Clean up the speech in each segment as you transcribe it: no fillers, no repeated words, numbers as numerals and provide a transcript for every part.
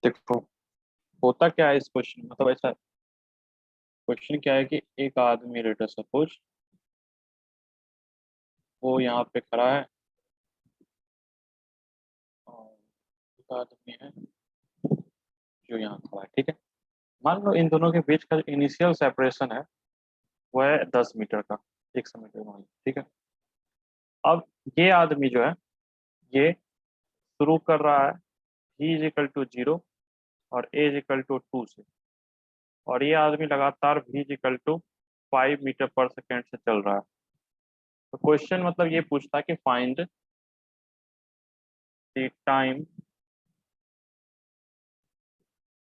देखो, होता क्या है इस क्वेश्चन, मतलब ऐसा क्वेश्चन क्या है कि एक आदमी, लेटर सपोज वो यहाँ पे खड़ा है और एक आदमी है जो यहाँ खड़ा है, ठीक है। मान लो इन दोनों के बीच का जो इनिशियल सेपरेशन है वो है 10 मीटर का, 100 मीटर मान लो, ठीक है। अब ये आदमी जो है ये शुरू कर रहा है ही इज इक्वल टू 0 और ए इज इक्वल टू 2 से, और ये आदमी लगातार भी is equal to 5 metre per second से चल रहा है। तो क्वेश्चन मतलब ये पूछता है कि find the time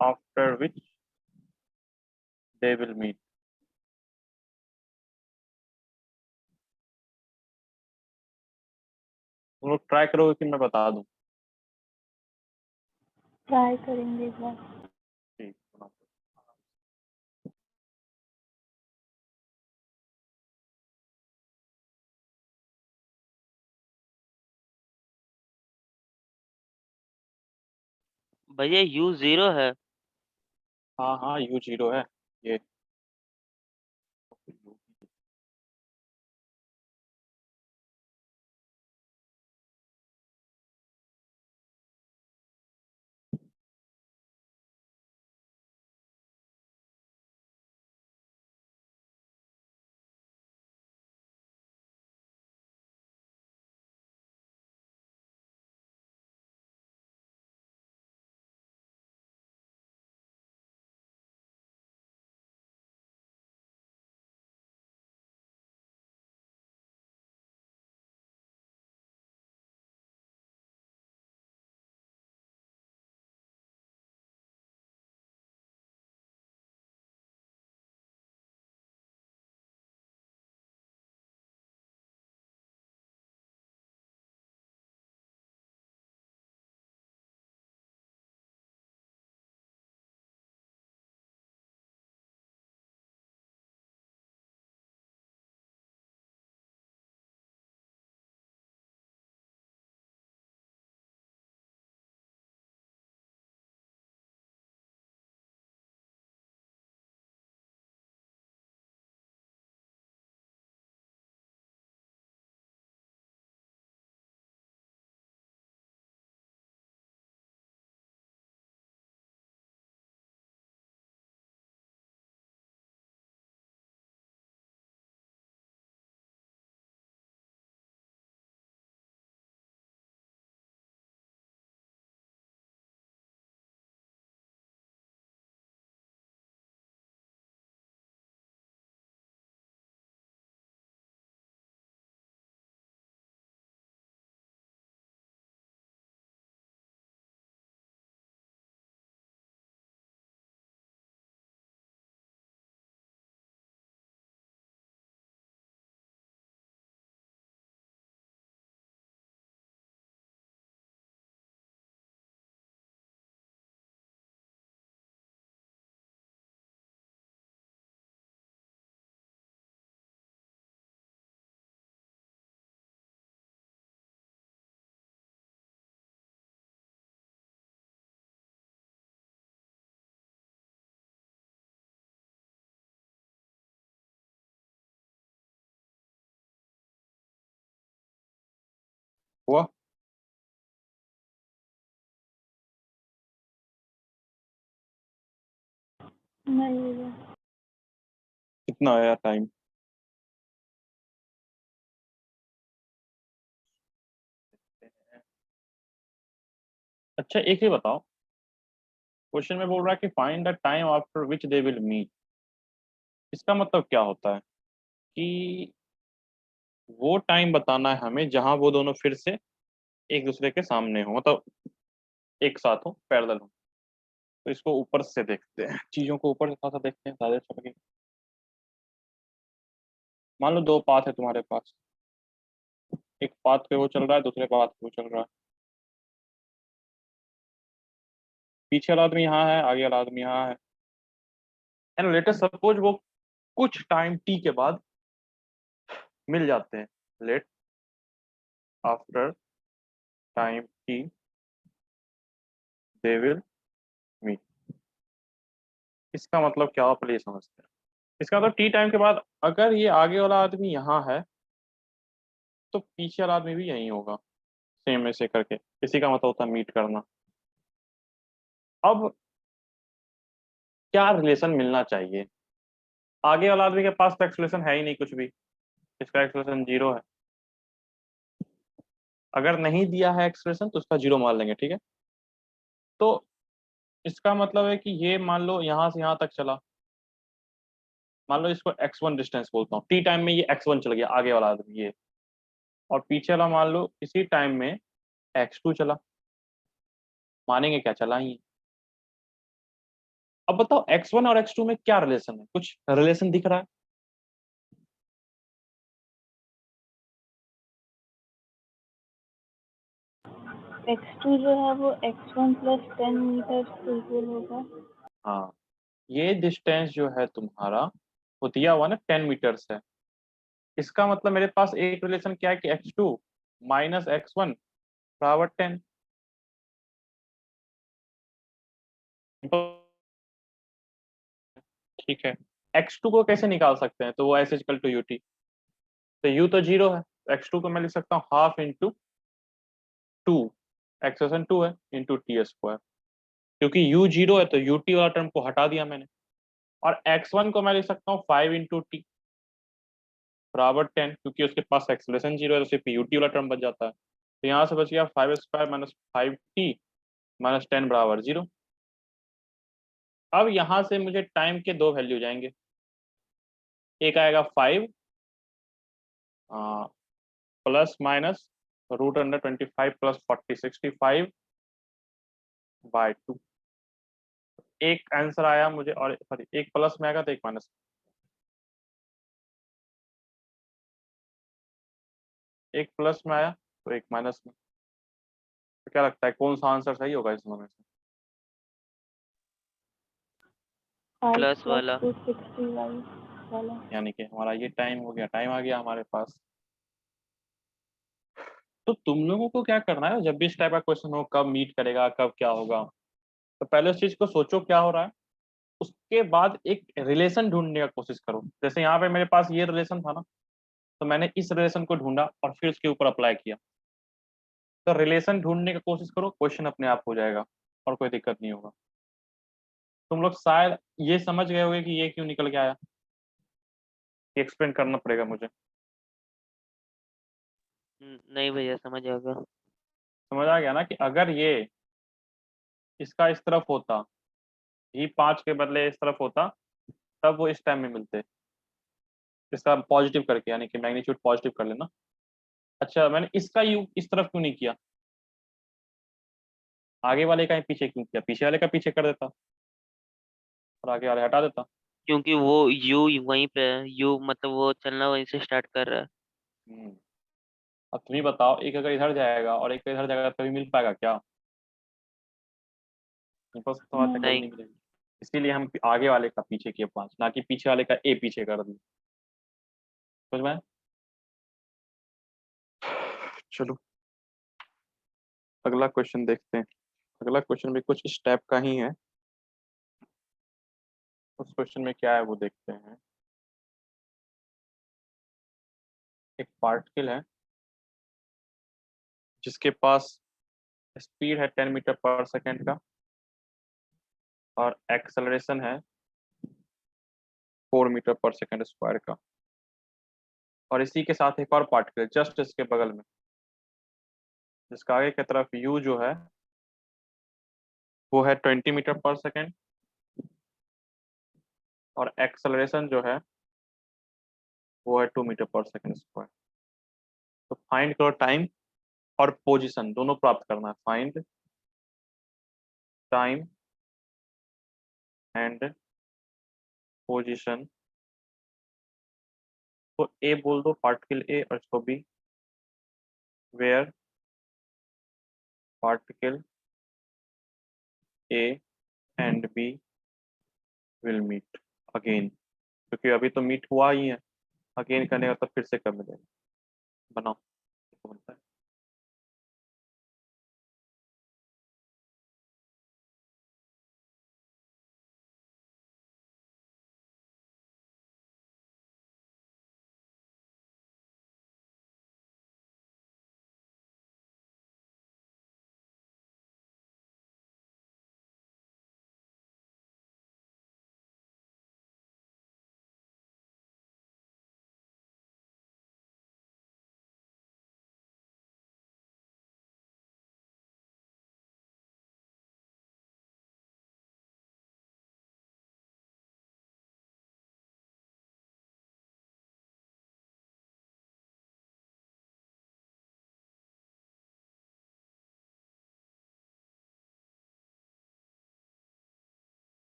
after which they will meet. तुम लोग ट्राई करोगे कि मैं बता दूं? ट्राई करेंगे एक बार। ठीक, सुना। भैया U0 है। हाँ हाँ, U0 है ये। हुआ? नहीं हुआ। कितना आया टाइम? अच्छा, एक ही बताओ, क्वेश्चन में बोल रहा है कि find the time after which they will meet. इसका मतलब क्या होता है कि वो टाइम बताना है हमें जहां वो दोनों फिर से एक दूसरे के सामने हो, मतलब एक साथ हो, पैरेलल हो। तो इसको ऊपर से देखते हैं, चीजों को ऊपर से थोड़ा सा देखते हैं, ज्यादा अच्छा लगेगा। मान लो दो पाथ है तुम्हारे पास, एक पाथ पे वो चल रहा है, दूसरे पाथ पे वो चल रहा है। पीछे वाला आदमी यहाँ है, आगे वाला आदमी यहाँ है। एंड लेटेस्ट सपोज वो कुछ टाइम टी के बाद मिल जाते हैं। Let after time T they will meet. इसका मतलब क्या, आप ये समझते हैं। इसका मतलब टी टाइम के बाद अगर ये आगे वाला आदमी यहाँ है तो पीछे वाला आदमी भी यहीं होगा, सेम ऐसे करके। इसी का मतलब होता है मीट करना। अब क्या रिलेशन मिलना चाहिए? आगे वाला आदमी के पास तो एक्सलेशन है ही नहीं कुछ भी, इसका एक्सलेशन 0 है। अगर नहीं दिया है एक्सप्रेशन तो उसका 0 मान लेंगे, ठीक है। तो इसका मतलब है कि ये मान लो यहाँ से यहाँ तक चला, मान लो इसको x1 डिस्टेंस बोलता हूँ, टी टाइम में ये x1 चल गया आगे वाला आदमी ये, और पीछे वाला मान लो इसी टाइम में x2 चला। मानेंगे क्या, चला ही है। अब बताओ x1 और x2 में क्या रिलेशन है, कुछ रिलेशन दिख रहा है? x2 जो है वो x1 प्लस 10 मीटर इक्वल होगा। हाँ, ये डिस्टेंस जो है तुम्हारा वो दिया हुआ ना 10 मीटर्स है। इसका मतलब मेरे पास एक रिलेशन क्या है कि x2 माइनस x1 बराबर 10। ठीक है, x2 को कैसे निकाल सकते हैं? तो वो एस इक्वल टू यूटी, तो u तो 0 है, x2 को मैं लिख सकता हूँ हाफ इंटू 2, एक्सेशन 2 है इंटू टी स्क्वायर। क्योंकि u 0 है तो ut वाला टर्म को हटा दिया मैंने। और x1 को मैं लिख सकता हूँ 5 इंटू टी बराबर 10, क्योंकि उसके पास एक्सलेशन 0 है तो सिर्फ ut वाला टर्म बच जाता है। तो यहाँ से बच गया 5 स्क्वायर माइनस 5t माइनस 10 बराबर 0। अब यहाँ से मुझे टाइम के दो वैल्यू जाएंगे, एक आएगा 5 प्लस माइनस √125 प्लस 40 65 बाय 2। एक आंसर आया मुझे, और सॉरी एक प्लस में आएगा तो एक माइनस, एक प्लस में आया तो एक माइनस में। तो क्या लगता है कौन सा आंसर सही होगा इस दोनों में से? 5 प्लस प्लस वाला। 260 वाला। यानी कि हमारा ये टाइम हो गया, टाइम आ गया हमारे पास। तो तुम लोगों को क्या करना है, जब भी इस टाइप का क्वेश्चन हो, कब मीट करेगा, कब क्या होगा, तो पहले उस चीज को सोचो क्या हो रहा है। उसके बाद एक रिलेशन ढूंढने का कोशिश करो। जैसे यहाँ पे मेरे पास ये रिलेशन था ना, तो मैंने इस रिलेशन को ढूंढा और फिर उसके ऊपर अप्लाई किया। तो रिलेशन ढूंढने की कोशिश करो, क्वेश्चन अपने आप हो जाएगा और कोई दिक्कत नहीं होगा। तुम लोग शायद ये समझ गए होगे कि ये क्यों निकल के आया, एक्सप्लेन करना पड़ेगा मुझे। नहीं भैया, समझ आ गया। समझ आ गया ना कि अगर ये इसका इस तरफ होता, ही 5 के बदले इस तरफ होता, तब वो इस टाइम में मिलते। इसका पॉजिटिव करके, यानी कि मैग्नीट्यूड पॉजिटिव कर लेना। अच्छा, मैंने इसका यू इस तरफ क्यों नहीं किया, आगे वाले का ही पीछे क्यों किया? पीछे वाले का पीछे कर देता और आगे वाले हटा देता। क्योंकि वो यू वहीं पे है, यू मतलब वो चलना वहीं से स्टार्ट कर रहा है। हम्म। अब तुम ही बताओ, एक अगर इधर जाएगा और एक इधर जाएगा तभी मिल पाएगा क्या? बस तो बात है, कभी नहीं। नहीं। नहीं मिलेगी। इसीलिए हम आगे वाले का पीछे किए 5, ना कि पीछे वाले का ए पीछे कर दिया। समझ में आया? चलो अगला क्वेश्चन देखते हैं। अगला क्वेश्चन भी कुछ इस टाइप का ही है। उस क्वेश्चन में क्या है वो देखते हैं। एक पार्टिकल है जिसके पास स्पीड है 10 मीटर पर सेकेंड का, और एक्सेलरेशन है 4 मीटर पर सेकेंड स्क्वायर का। और इसी के साथ एक और पार्टिकल जस्ट इसके बगल में, जिसका आगे की तरफ यू जो है वो है 20 मीटर पर सेकेंड, और एक्सेलरेशन जो है वो है 2 मीटर पर सेकेंड स्क्वायर। तो फाइंड करो टाइम और पोजीशन, दोनों प्राप्त करना है। Find time and position. तो ए बोल दो, पार्टिकल ए, और इसको B, where particle A and B will meet again. क्योंकि अभी तो मीट हुआ ही है, अगेन करने का तो फिर से कब मिलेगा। बनाओ।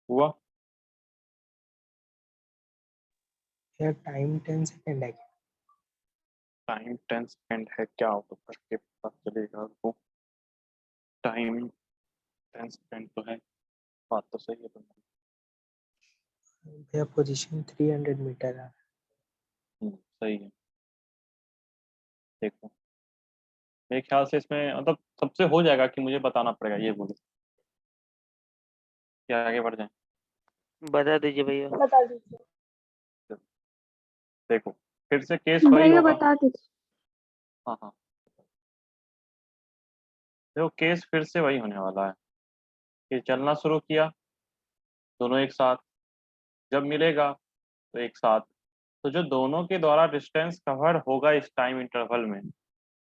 हुआ? यार टाइम 10 सेकंड है क्या? टाइम 10 सेकंड है क्या, तो करके पता चलेगा आपको। टाइम 10 सेकंड तो है, बात तो सही है तुम्हारी। भैया पोजीशन 300 मीटर है। सही है। देखो मेरे ख्याल से इसमें मतलब सबसे हो जाएगा कि मुझे बताना पड़ेगा, ये बोलो क्या आगे बढ़ जाए। बता दीजिए भैया। बता दीजिए देखो फिर से केस वही भैया, होगा। बता दीजिए। हाँ हाँ, देखो केस फिर से वही होने वाला है कि चलना शुरू किया दोनों एक साथ, जब मिलेगा तो एक साथ, तो जो दोनों के द्वारा डिस्टेंस कवर होगा इस टाइम इंटरवल में,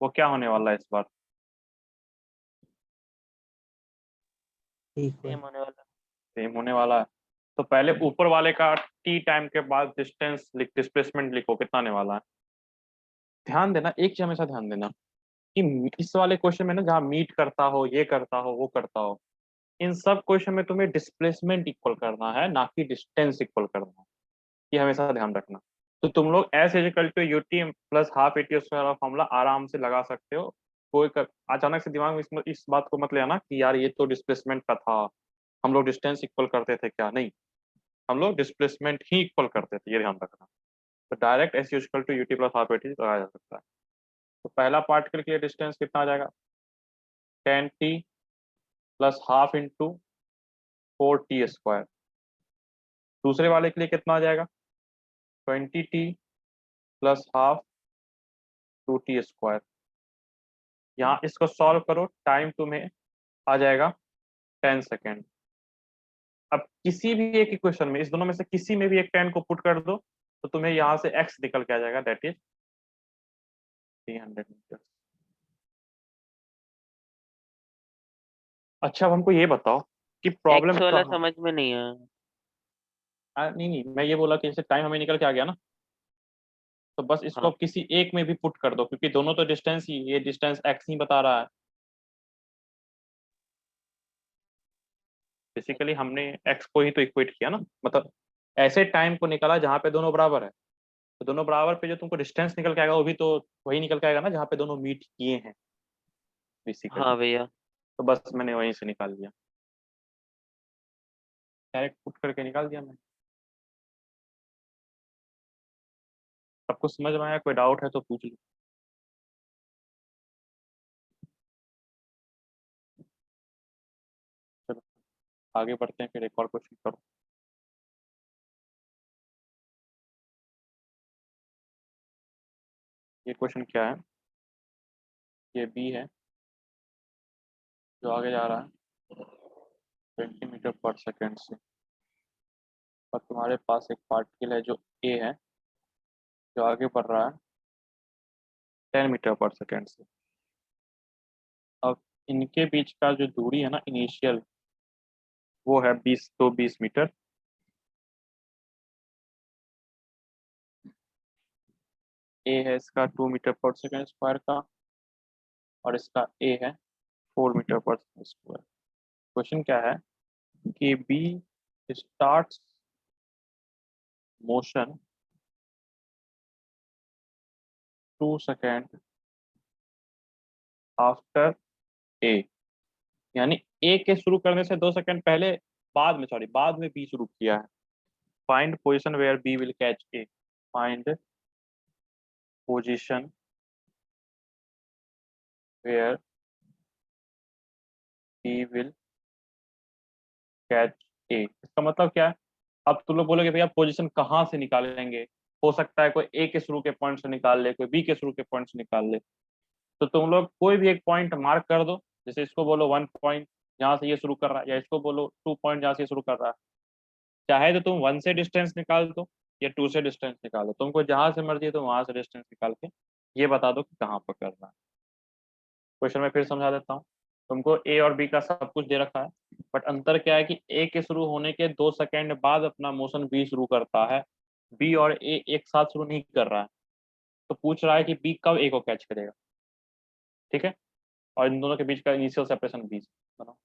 वो क्या होने वाला है इस बार? इक्वल। सेम होने वाला। सेम होने वाला है। तो पहले ऊपर वाले का टी टाइम के बाद डिस्टेंस डिस्प्लेसमेंट लिखो, कितना आने वाला है। ध्यान देना, एक चीज हमेशा ध्यान देना कि इस वाले क्वेश्चन में ना, जहाँ मीट करता हो, ये करता हो, वो करता हो, इन सब क्वेश्चन में तुम्हें डिस्प्लेसमेंट इक्वल करना है, ना कि डिस्टेंस इक्वल करना है। ये हमेशा ध्यान रखना। तो तुम लोग S is equal to U T plus half A T square formula आराम से लगा सकते हो। अचानक से दिमाग में इस बात को मत ले आना कि यार ये तो डिस्प्लेसमेंट का था, हम लोग डिस्टेंस इक्वल करते थे क्या, नहीं, हम लोग डिस्प्लेसमेंट ही इक्वल करते थे, ये ध्यान रखना। तो direct S is equal to U T plus half A T लगाया जा सकता है। तो पहला पार्टिकल के लिए डिस्टेंस कितना आ जाएगा, 10t plus half into 4t square. दूसरे वाले के लिए कितना आ जाएगा, 20t plus half 2t square. यहाँ इसको सॉल्व करो, टाइम तुम्हें आ जाएगा 10 सेकेंड। अब किसी भी एक इक्वेशन में, इस दोनों में से किसी में भी एक 10 को पुट कर दो, तो तुम्हें यहाँ से x निकल के आ जाएगा, दैट इज 300 मीटर। अच्छा अब हमको ये बताओ कि प्रॉब्लम एक्स वाला कहाँ। समझ में नहीं आया। नहीं नहीं, मैं ये बोला कि जैसे टाइम हमें निकल के आ गया ना, तो बस इसको हाँ अब किसी एक में भी पुट कर दो, क्योंकि दोनों तो डिस्टेंस ही, ये डिस्टेंस x ही बता रहा है। बेसिकली हमने x को ही तो इक्वेट किया ना, मतलब ऐसे टाइम को निकाला जहाँ पे दोनों बराबर है। तो दोनों बराबर पे जो तुमको डिस्टेंस निकल के आएगा, वो भी तो वही निकल के आएगा ना जहाँ पे दोनों मीट किए हैं बेसिकली। हाँ भैया। तो बस मैंने वहीं से निकाल लिया, डायरेक्ट पुट करके निकाल दिया मैंने। सबको समझ में आया? कोई डाउट है तो पूछ लो। चलो आगे बढ़ते हैं, फिर एक और क्वेश्चन करो। ये क्वेश्चन क्या है, ये बी है जो आगे जा रहा है 20 मीटर पर सेकेंड से, और तुम्हारे पास एक पार्टिकल है जो ए है, जो आगे बढ़ रहा है 10 मीटर पर सेकेंड से। अब इनके बीच का जो दूरी है ना इनिशियल, वो है 20 ए है इसका 2 मीटर पर सेकेंड स्क्वायर का, और इसका ए है 4 metre per second square. Question क्या है कि B starts motion 2 second after A, यानी ए के शुरू करने से 2 सेकेंड पहले, बाद में सॉरी बाद में बी शुरू किया है। Find position where B will catch A, find position where B will catch A. इसका मतलब क्या है? अब तुम लोग बोलोगे भैया पोजीशन कहाँ से निकालेंगे, हो सकता है कोई ए के शुरू के पॉइंट से निकाल ले, कोई बी के शुरू के पॉइंट से निकाल ले। तो तुम लोग कोई भी एक पॉइंट मार्क कर दो, जैसे इसको बोलो 1 पॉइंट जहाँ से ये शुरू कर रहा है, या इसको बोलो 2 पॉइंट जहाँ से ये शुरू कर रहा है। चाहे तो तुम 1 से डिस्टेंस निकाल दो या 2 से डिस्टेंस निकालो, तुमको जहां से मर्जी है तो वहां से डिस्टेंस निकाल के ये बता दो कि कहाँ पर करना है। क्वेश्चन में फिर समझा देता हूँ। तुमको ए और बी का सब कुछ दे रखा है, बट अंतर क्या है कि ए के शुरू होने के 2 सेकेंड बाद अपना मोशन बी शुरू करता है, बी और ए एक साथ शुरू नहीं कर रहा है। तो पूछ रहा है कि बी कब ए को कैच करेगा, ठीक है, और इन दोनों के बीच का इनिशियल सेपरेशन 20 बनाओ।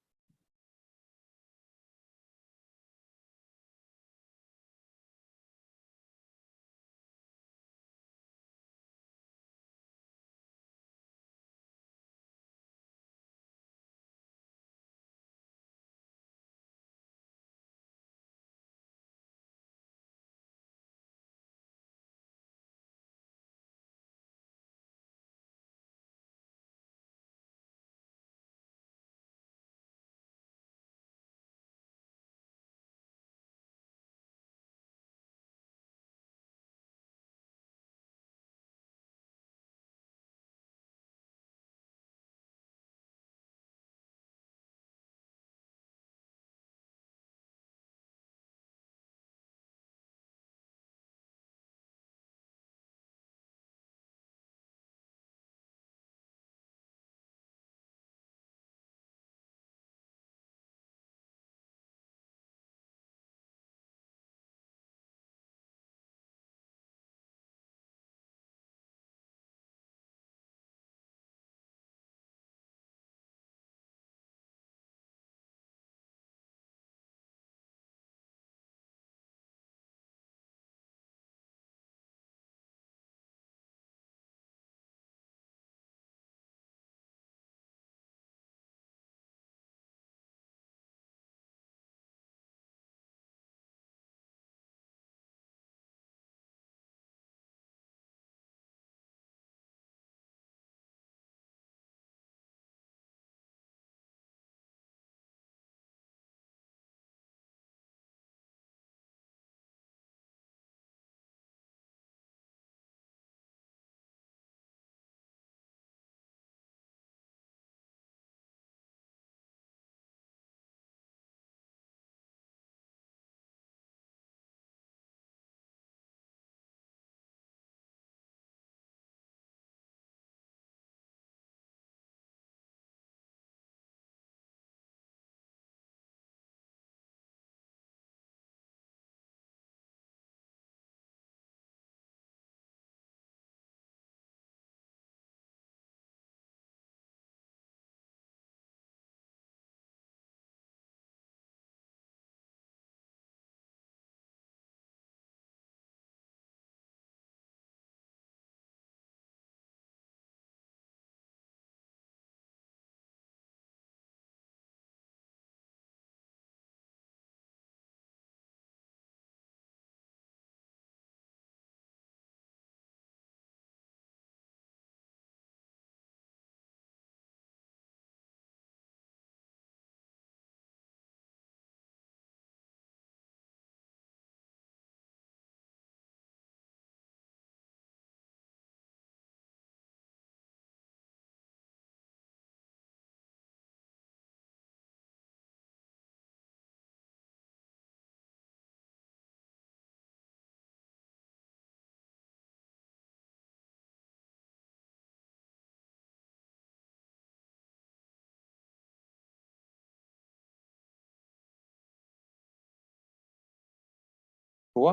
हुआ?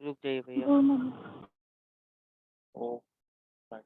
रुक जाइए भैया। 2 मिनट। ओ right.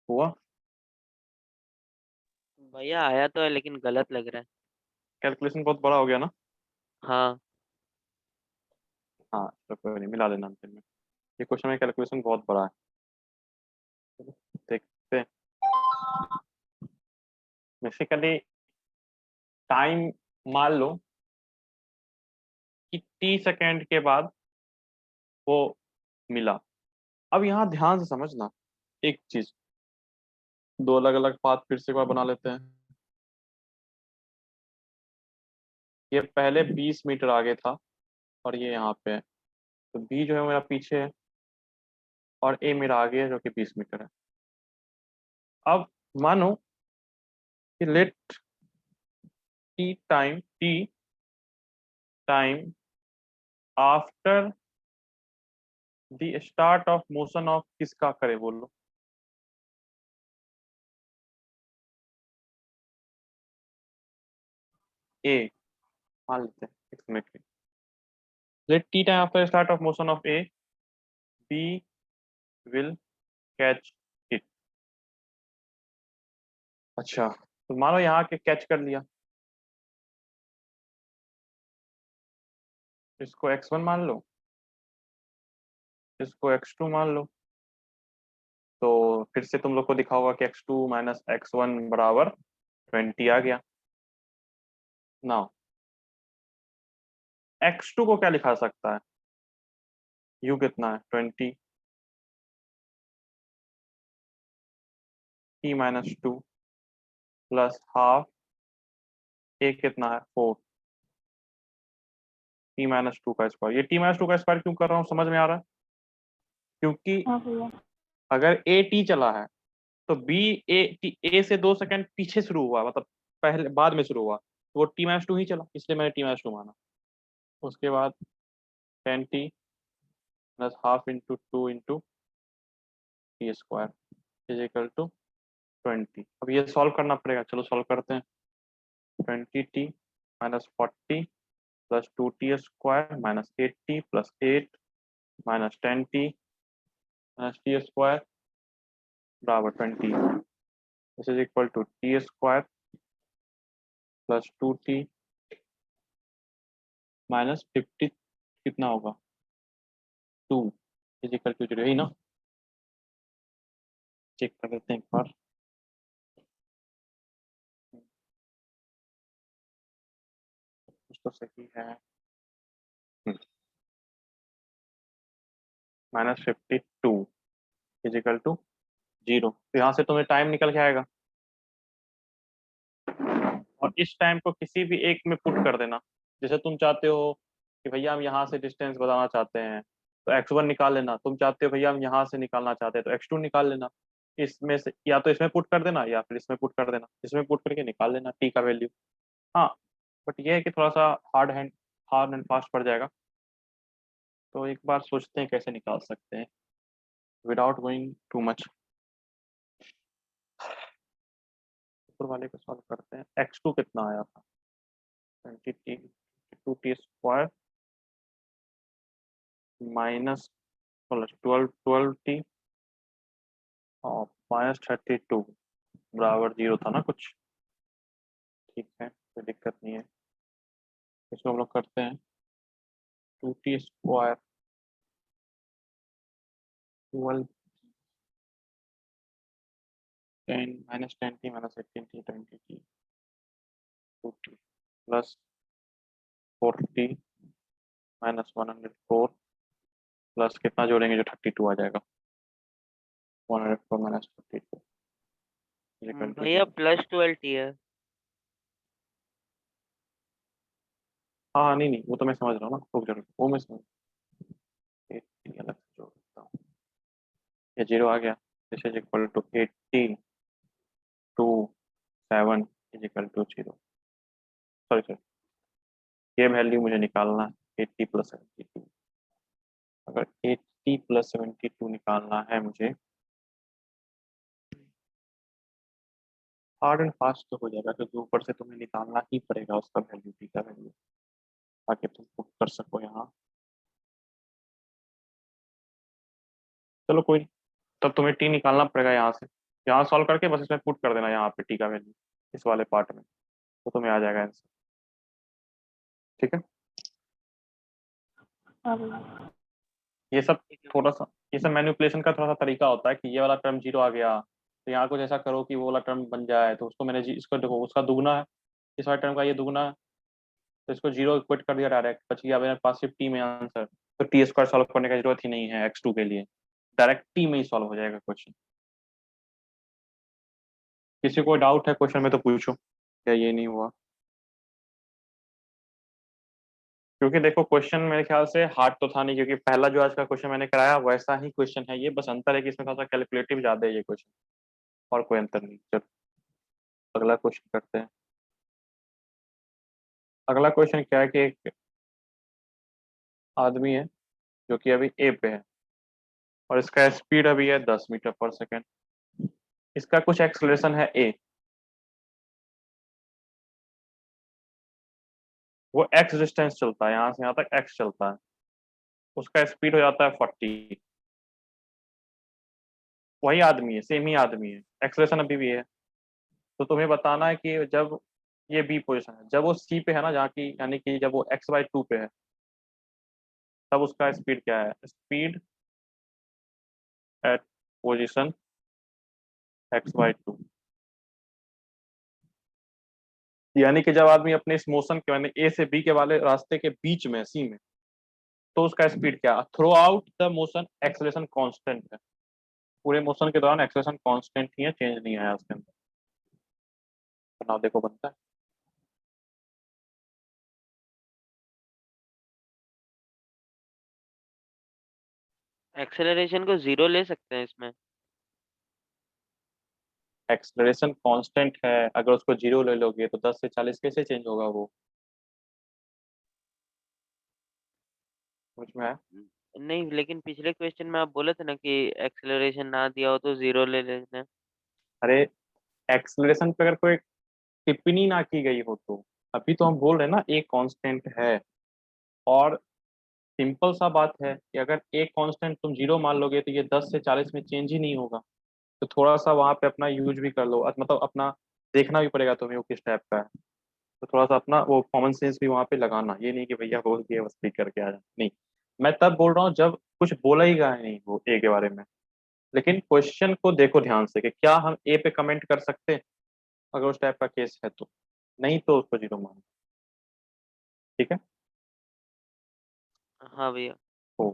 हुआ? भैया आया तो है लेकिन गलत लग रहा है। कैलकुलेशन बहुत बड़ा हो गया ना? हाँ। हाँ तो कोई नहीं, मिला लेना अंतिम में। ये क्वेश्चन में कैलकुलेशन बहुत बड़ा है। चलो, देखते हैं। बेसिकली टाइम मान लो कि टी सेकेंड के बाद वो मिला। अब यहाँ ध्यान से समझना एक चीज, दो अलग अलग पाथ फिर से एक बार बना लेते हैं। ये पहले 20 मीटर आगे था और ये यहाँ पे है, तो बी जो है मेरा पीछे है और ए मेरा आगे है जो कि 20 मीटर है। अब मानो कि let T time after the start of motion of किसका करे बोलो? ए मान लेते हैं एक समय के लिए। Let T time after start of motion of A, B will catch it. अच्छा तो मानो यहाँ के कैच कर लिया, इसको x1 मान लो, इसको x2 मान लो, तो फिर से तुम लोग को दिखा होगा कि x2 माइनस x1 बराबर 20 आ गया। नाउ x2 को क्या लिखा सकता है? u कितना है 20, t minus 2 plus half, a कितना है 4, t माइनस 2 का स्क्वायर। ये t माइनस 2 का स्क्वायर क्यों कर रहा हूँ समझ में आ रहा है? क्योंकि हाँ भैया। अगर a t चला है तो b a से 2 सेकंड पीछे शुरू हुआ, मतलब पहले बाद में शुरू हुआ, तो वो t माइनस 2 ही चला, इसलिए मैंने t माइनस 2 माना। उसके बाद 10t plus half into 2 into T square is equal to 20। अब ये सॉल्व करना पड़ेगा, चलो सॉल्व करते हैं। 20t minus 40 plus 2t square minus 8t plus 8 minus 10t minus T square बराबर 20। This is equal to T square plus 2t minus 50 कितना होगा 2 इजिकल टू 0 ही ना। चेक कर लेते हैं एक बार। कुछ तो सही है। -52 इजिकल टू 0, तो यहाँ से तुम्हें टाइम निकल के आएगा और इस टाइम को किसी भी एक में पुट कर देना। जैसे तुम चाहते हो कि भैया हम यहाँ से डिस्टेंस बताना चाहते हैं तो x1 निकाल लेना, तुम चाहते हो भैया हम यहाँ से निकालना चाहते हैं तो x2 निकाल लेना। इसमें से या तो इसमें पुट कर देना या फिर इसमें पुट कर देना, इसमें पुट करके निकाल लेना t का वैल्यू। हाँ, बट ये है कि थोड़ा सा हार्ड एंड फास्ट पड़ जाएगा, तो एक बार सोचते हैं कैसे निकाल सकते हैं विदाउट गोइंग टू मच। ऊपर वाले को सॉल्व करते हैं। x2 कितना आया था 22t स्क्वायर माइनस 12t और -32 बराबर 0 था ना कुछ। ठीक है, कोई दिक्कत नहीं है। इसको हम लोग करते हैं 2t square 12 10 -10t -18t 20t 2t plus 4t -104 plus कितना जोड़ेंगे जो 32 आ जाएगा 104 -32 भैया +12t है। हाँ हाँ, नहीं नहीं, वो तो मैं समझ रहा हूँ ना, रुक जरूर, वो मैं समझ 80 अलग से जोड़ देता हूँ। ये 0 आ गया, this is equal to 80 two 7 is equal to 0। Sorry, ये वैल्यू मुझे निकालना है 80 प्लस 72। अगर 80 प्लस 72 निकालना है मुझे, हार्ड एंड फास्ट तो हो जाएगा क्योंकि ऊपर से तुम्हें निकालना ही पड़ेगा उसका वैल्यू, टी का वैल्यू, ताकि तुम पुट कर सको यहाँ। चलो कोई नहीं, तब तुम्हें टी निकालना पड़ेगा यहाँ से, यहाँ सॉल्व करके बस इसमें पुट कर देना यहाँ पे टी का वैल्यू इस वाले पार्ट में, तो तुम्हें आ जाएगा आंसर। ठीक है, अब ये सब थोड़ा सा, ये सब मैनिपुलेशन का थोड़ा सा तरीका होता है कि ये वाला टर्म 0 आ गया तो यहाँ कुछ ऐसा करो कि वो वाला टर्म बन जाए, तो उसको मैंने इसको देखो उसका दुगना है, इस वाले टर्म का ये दुगना है, तो इसको 0 इक्वेट कर दिया डायरेक्ट, बच गया मेरे पास सिर्फ टी में आंसर। तो टी स्क्वायर सॉल्व करने की जरूरत ही नहीं है x2 के लिए, डायरेक्ट टी में ही सॉल्व हो जाएगा क्वेश्चन। किसी को डाउट है क्वेश्चन में तो पूछो, क्या ये नहीं हुआ? क्योंकि देखो क्वेश्चन मेरे ख्याल से हार्ड तो था नहीं, क्योंकि पहला जो आज का क्वेश्चन मैंने कराया वैसा ही क्वेश्चन है ये, बस अंतर है कि इसमें थोड़ा सा कैलकुलेटिव ज्यादा है ये क्वेश्चन, और कोई अंतर नहीं। चलो अगला क्वेश्चन करते हैं। अगला क्वेश्चन क्या है कि एक आदमी है जो कि अभी ए पे है और इसका स्पीड अभी है 10 मीटर पर सेकेंड। इसका कुछ एक्सलेशन है ए, वो एक्स डिस्टेंस चलता है, यहाँ से यहाँ तक एक्स चलता है, उसका स्पीड हो जाता है 40। वही आदमी है, सेम ही आदमी है, एक्सलेशन अभी भी है। तो तुम्हें बताना है कि जब ये बी पोजीशन है, जब वो सी पे है ना, जहाँ की यानी कि जब वो x/2 पे है, तब उसका स्पीड क्या है, स्पीड एट पोजीशन x/2। यानी कि जब आदमी अपने इस मोशन के यानी ए से बी के वाले रास्ते के बीच में सी में, तो उसका स्पीड क्या है, through out the motion acceleration constant है, पूरे मोशन के दौरान एक्सेलरेशन कांस्टेंट ही है, चेंज नहीं आया उसके अंदर। बनाओ देखो बनता है। एक्सेलरेशन को 0 ले सकते हैं इसमें। एक्सेलरेशन कांस्टेंट है, अगर उसको 0 ले लोगे तो 10 से 40 कैसे चेंज होगा वो, समझ में आया? नहीं, लेकिन पिछले क्वेश्चन में आप बोले थे ना कि एक्सेलरेशन ना दिया हो तो 0 ले लेते हैं। अरे एक्सेलरेशन पे अगर कोई टिप्पणी ना की गई हो तो, अभी तो हम बोल रहे हैं ना एक कांस्टेंट है, और सिंपल सा बात है कि अगर एक कांस्टेंट तुम 0 मान लोगे तो ये 10 से 40 में चेंज ही नहीं होगा। तो थोड़ा सा वहां पे अपना यूज भी कर लो, मतलब अपना देखना भी पड़ेगा तुम्हें वो किस टाइप का है। तो थोड़ा सा अपना वो कॉमन सेंस भी वहां पे लगाना, ये नहीं कि भैया बोल दिया बस क्लिक करके आ जा, नहीं। मैं तब बोल रहा हूँ जब कुछ बोला ही गया नहीं वो ए के बारे में, लेकिन क्वेश्चन को देखो ध्यान से कि क्या हम ए पे कमेंट कर सकते हैं, अगर उस टाइप का केस है तो, नहीं तो उसको जीरो मान। ठीक है। हाँ भैया। ओ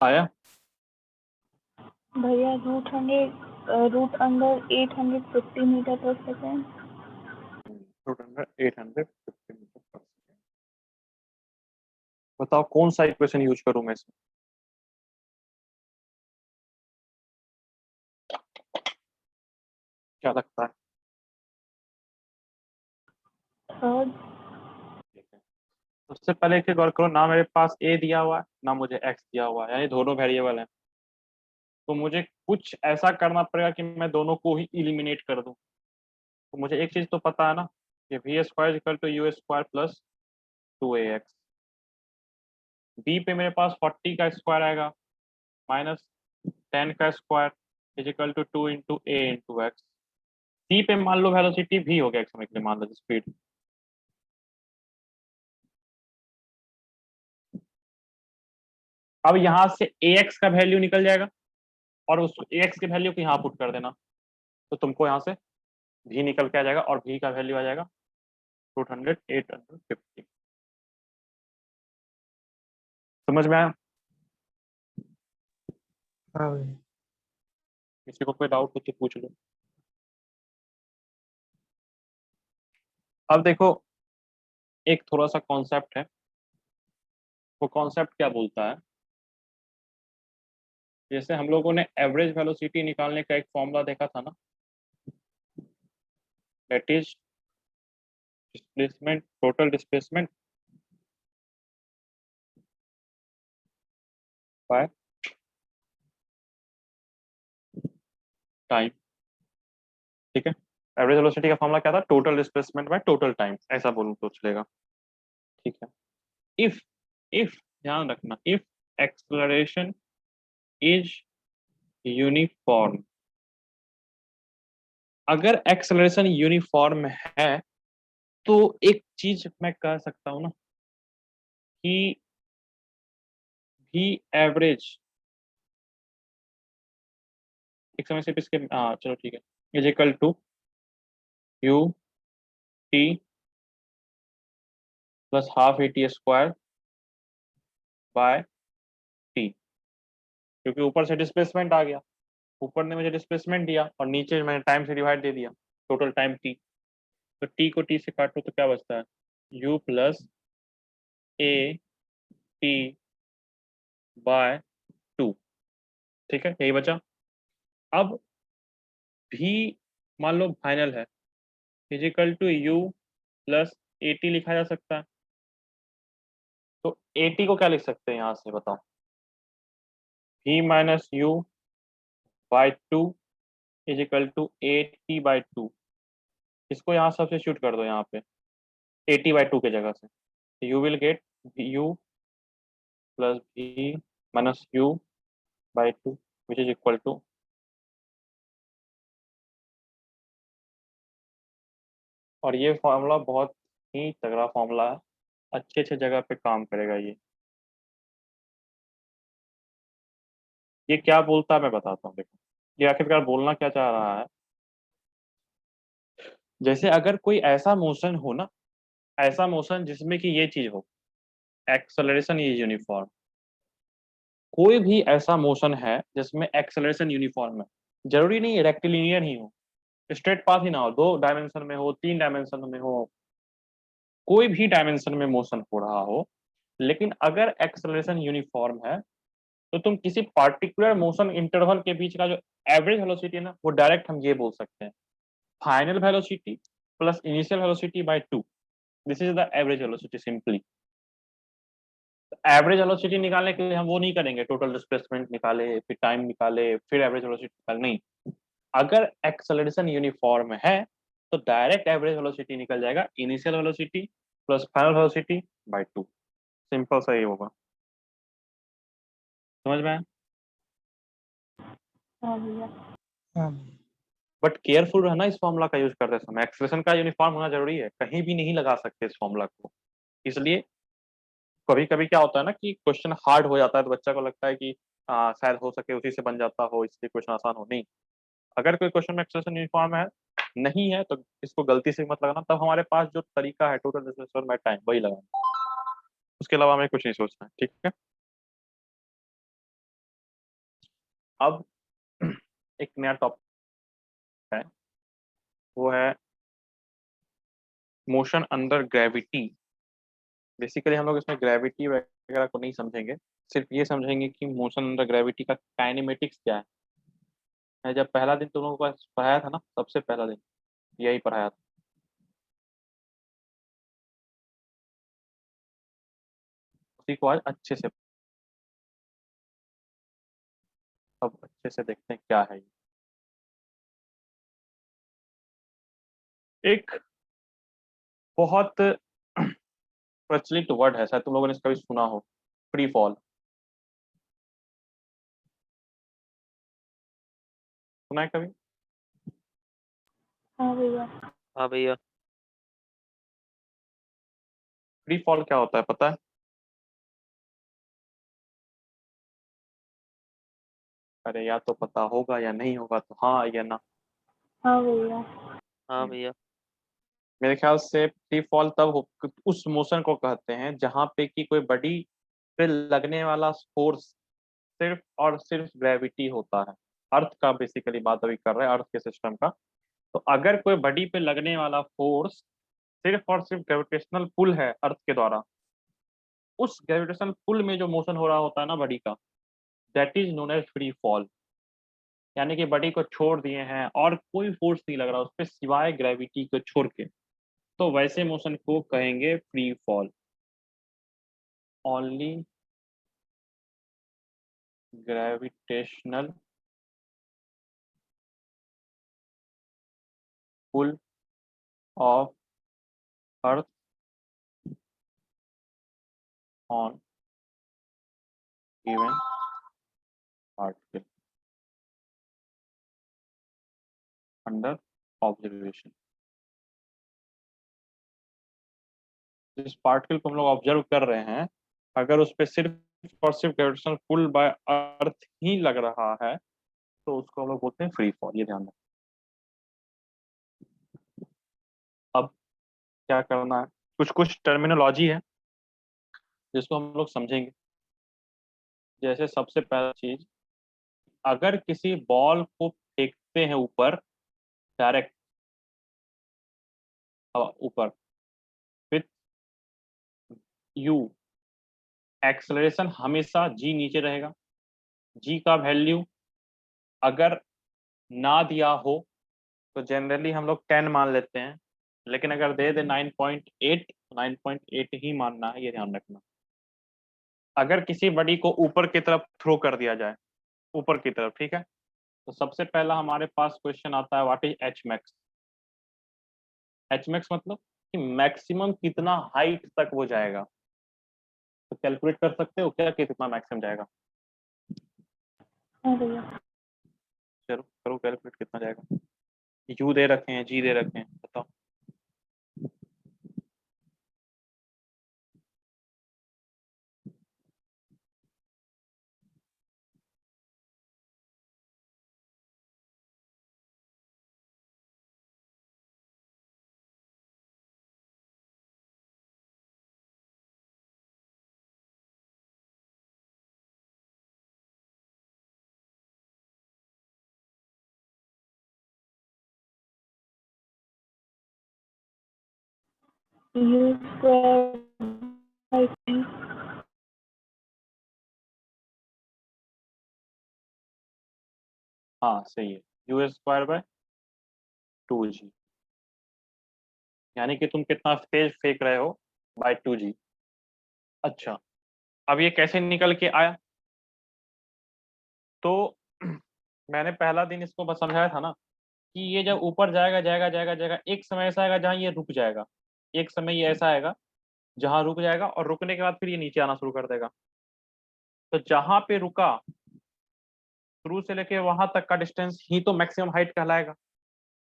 आया। भैया root under 850 metre per second. 850 metre per second. बताओ कौन सा इक्वेशन यूज करूं मैं इसमें? क्या लगता है? थर्ड। ठीक है। उससे पहले एक गौर करो ना, मेरे पास ए दिया हुआ है ना मुझे एक्स दिया हुआ है, यानी दोनों वेरिएबल हैं। तो मुझे कुछ ऐसा करना पड़ेगा कि मैं दोनों को ही इलिमिनेट कर दूं। तो मुझे एक चीज तो पता है ना कि V square equal to you square plus 2ax। B पे मेरे पास 40 का स्क्वायर आएगा माइनस 10 का square is equal to 2 into A into X. C पे मान लो वेलोसिटी भी हो गया एक समय के लिए, मान लो स्पीड। अब यहाँ से ax का वैल्यू निकल जाएगा और उस ax के वैल्यू को यहाँ पुट कर देना, तो तुमको यहाँ से v निकल के आ जाएगा और v का वैल्यू आ जाएगा 200 850। समझ में आया? हाँ भैया। किसी को कोई डाउट हो तो पूछ लो। अब देखो एक थोड़ा सा कॉन्सेप्ट है, वो कॉन्सेप्ट क्या बोलता है, जैसे हम लोगों ने एवरेज वेलोसिटी निकालने का एक फॉर्मूला देखा था ना, that is displacement, total displacement by time. ठीक है। एवरेज वेलोसिटी का फॉर्मूला क्या था? Total displacement by total time, ऐसा बोलूं तो चलेगा। ठीक है। इफ इफ ध्यान रखना, इफ एक्सलरेशन इज यूनिफॉर्म, अगर एक्सलरेशन यूनिफॉर्म है तो एक चीज मैं कह सकता हूं ना कि भी एवरेज एक समय सिर्फ इसके हाँ चलो ठीक है, is equal to U T plus half A T square by T, क्योंकि ऊपर से डिस्प्लेसमेंट आ गया, ऊपर ने मुझे डिस्प्लेसमेंट दिया और नीचे मैंने टाइम से डिवाइड दे दिया, टोटल टाइम टी। तो टी को टी से काटो तो क्या बचता है, U plus A T by two, ठीक है यही बचा। अब भी मान लो फाइनल है, is equal to U plus A T लिखा जा सकता है। तो ए टी को क्या लिख सकते हैं यहाँ से बताओ, v minus U by two is equal to A T by two. इसको यहाँ सब्स्टिट्यूट कर दो यहाँ पे ए टी बाई टू के जगह से, you will get U plus V minus U by two which is equal to, और ये फॉर्मूला बहुत ही तगड़ा फॉर्मूला है, अच्छे अच्छे जगह पे काम करेगा ये क्या बोलता है मैं बताता हूँ, देखो ये आखिरकार बोलना क्या चाह रहा है। जैसे अगर कोई ऐसा मोशन हो ना, ऐसा मोशन जिसमें कि ये चीज हो, एक्सेलरेशन इज यूनिफॉर्म, कोई भी ऐसा मोशन है जिसमें एक्सेलरेशन यूनिफॉर्म है, जरूरी नहीं रेक्टिलिनियर ही हो, स्ट्रेट पाथ ही ना हो, 2 डायमेंशन में हो, 3 डायमेंशन में हो, कोई भी डायमेंशन में मोशन हो रहा हो, लेकिन अगर एक्सेलरेशन यूनिफॉर्म है तो तुम किसी पार्टिकुलर मोशन इंटरवल के बीच का जो एवरेज वेलोसिटी है ना, वो डायरेक्ट हम ये बोल सकते हैं final velocity plus initial velocity by two, this is the average velocity simply. Average velocity निकालने के लिए हम वो नहीं करेंगे टोटल डिस्प्लेसमेंट निकाले फिर टाइम निकाले फिर एवरेज वेलोसिटी निकाले, नहीं, अगर एक्सेलरेशन यूनिफॉर्म है तो डायरेक्ट एवरेज वेलोसिटी निकल जाएगा initial velocity plus final velocity by two, simple सा ही होगा, समझ में आया? हाँ भैया। हाँ बट केयरफुल रहना इस फॉर्मूला का यूज करते समय, एक्सप्रेशन का यूनिफॉर्म होना जरूरी है, कहीं भी नहीं लगा सकते इस फॉर्मूला को। इसलिए कभी कभी क्या होता है ना कि क्वेश्चन हार्ड हो जाता है तो बच्चा को लगता है कि शायद हो सके उसी से बन जाता हो इसलिए क्वेश्चन आसान हो, नहीं, अगर कोई क्वेश्चन में एक्सप्रेशन यूनिफॉर्म है नहीं है तो इसको गलती से मत लगाना, तब हमारे पास जो तरीका है टोटल डिस्प्लेसमेंट बाय टाइम वही लगाना, उसके अलावा हमें कुछ नहीं सोचना है, ठीक है। अब एक नया टॉपिक है, वो है मोशन अंडर ग्रेविटी। बेसिकली हम लोग इसमें ग्रेविटी वगैरह को नहीं समझेंगे, सिर्फ ये समझेंगे कि मोशन अंडर ग्रेविटी का काइनेमेटिक्स क्या है। मैं जब पहला दिन तुम लोगों को पढ़ाया था ना, सबसे पहला दिन यही पढ़ाया था, उसी को आज अच्छे से, अब अच्छे से देखते हैं क्या है ये। एक बहुत प्रचलित वर्ड है, शायद तुम लोगों ने इसका भी सुना हो, फ्री फॉल, सुना है कभी? हाँ भैया। हाँ भैया। फ्री फॉल क्या होता है पता है? अरे या तो पता होगा या नहीं होगा, तो हाँ या ना। हाँ भैया। हाँ भैया। मेरे ख्याल से फ्री फॉल तब उस मोशन को कहते हैं जहां पे कि कोई बॉडी पे लगने वाला फोर्स सिर्फ और सिर्फ ग्रेविटी होता है, अर्थ का बेसिकली बात अभी कर रहे हैं, अर्थ के सिस्टम का। तो अगर कोई बॉडी पे लगने वाला फोर्स सिर्फ और सिर्फ ग्रेविटेशनल पुल है अर्थ के द्वारा, उस ग्रेविटेशनल पुल में जो मोशन हो रहा होता है ना बॉडी का, that is known as free fall, यानी कि बॉडी को छोड़ दिए हैं और कोई फोर्स नहीं लग रहा उस पर सिवाय ग्रेविटी को छोड़ के, तो वैसे मोशन को कहेंगे free fall. Only gravitational pull of earth on given particle under observation. जिस पार्टिकल को हम लोग ऑब्जर्व कर रहे हैं, अगर उस पर सिर्फ और सिर्फ ग्रेविटेशनल पुल बाय अर्थ ही लग रहा है तो उसको हम लोग बोलते हैं फ्री फॉल, ये ध्यान रखना। अब क्या करना है, कुछ कुछ टर्मिनोलॉजी है जिसको हम लोग समझेंगे। जैसे सबसे पहला चीज, अगर किसी बॉल को फेंकते हैं ऊपर, डायरेक्ट ऊपर विथ यू, एक्सेलरेशन हमेशा जी नीचे रहेगा। जी का वैल्यू अगर ना दिया हो तो जनरली हम लोग 10 मान लेते हैं, लेकिन अगर दे दे 9.8, 9.8 ही मानना है, ये ध्यान रखना। अगर किसी बॉडी को ऊपर की तरफ थ्रो कर दिया जाए, ऊपर की तरफ, ठीक है, तो सबसे पहला हमारे पास क्वेश्चन आता है what is H max. H max मतलब कि मैक्सिमम कितना हाइट तक वो जाएगा। तो कैलकुलेट कर सकते हो क्या कि कितना मैक्सिमम जाएगा? हाँ भैया। चलो करो कैलकुलेट, कितना जाएगा। यू दे रखे हैं, जी दे रखे हैं, बताओ। You square by 10। हाँ सही है, यू स्क्वायर बाय 2g, यानी कि तुम कितना तेज फेंक रहे हो, बाय 2g। अच्छा, अब ये कैसे निकल के आया? तो मैंने पहला दिन इसको बस समझाया था ना कि ये जब ऊपर जाएगा जाएगा जाएगा जाएगा, एक समय ऐसा आएगा जहाँ ये रुक जाएगा, एक समय ये ऐसा आएगा जहाँ रुक जाएगा, और रुकने के बाद फिर ये नीचे आना शुरू कर देगा। तो जहां पे रुका, शुरू से लेके वहां तक का डिस्टेंस ही तो मैक्सिमम हाइट कहलाएगा।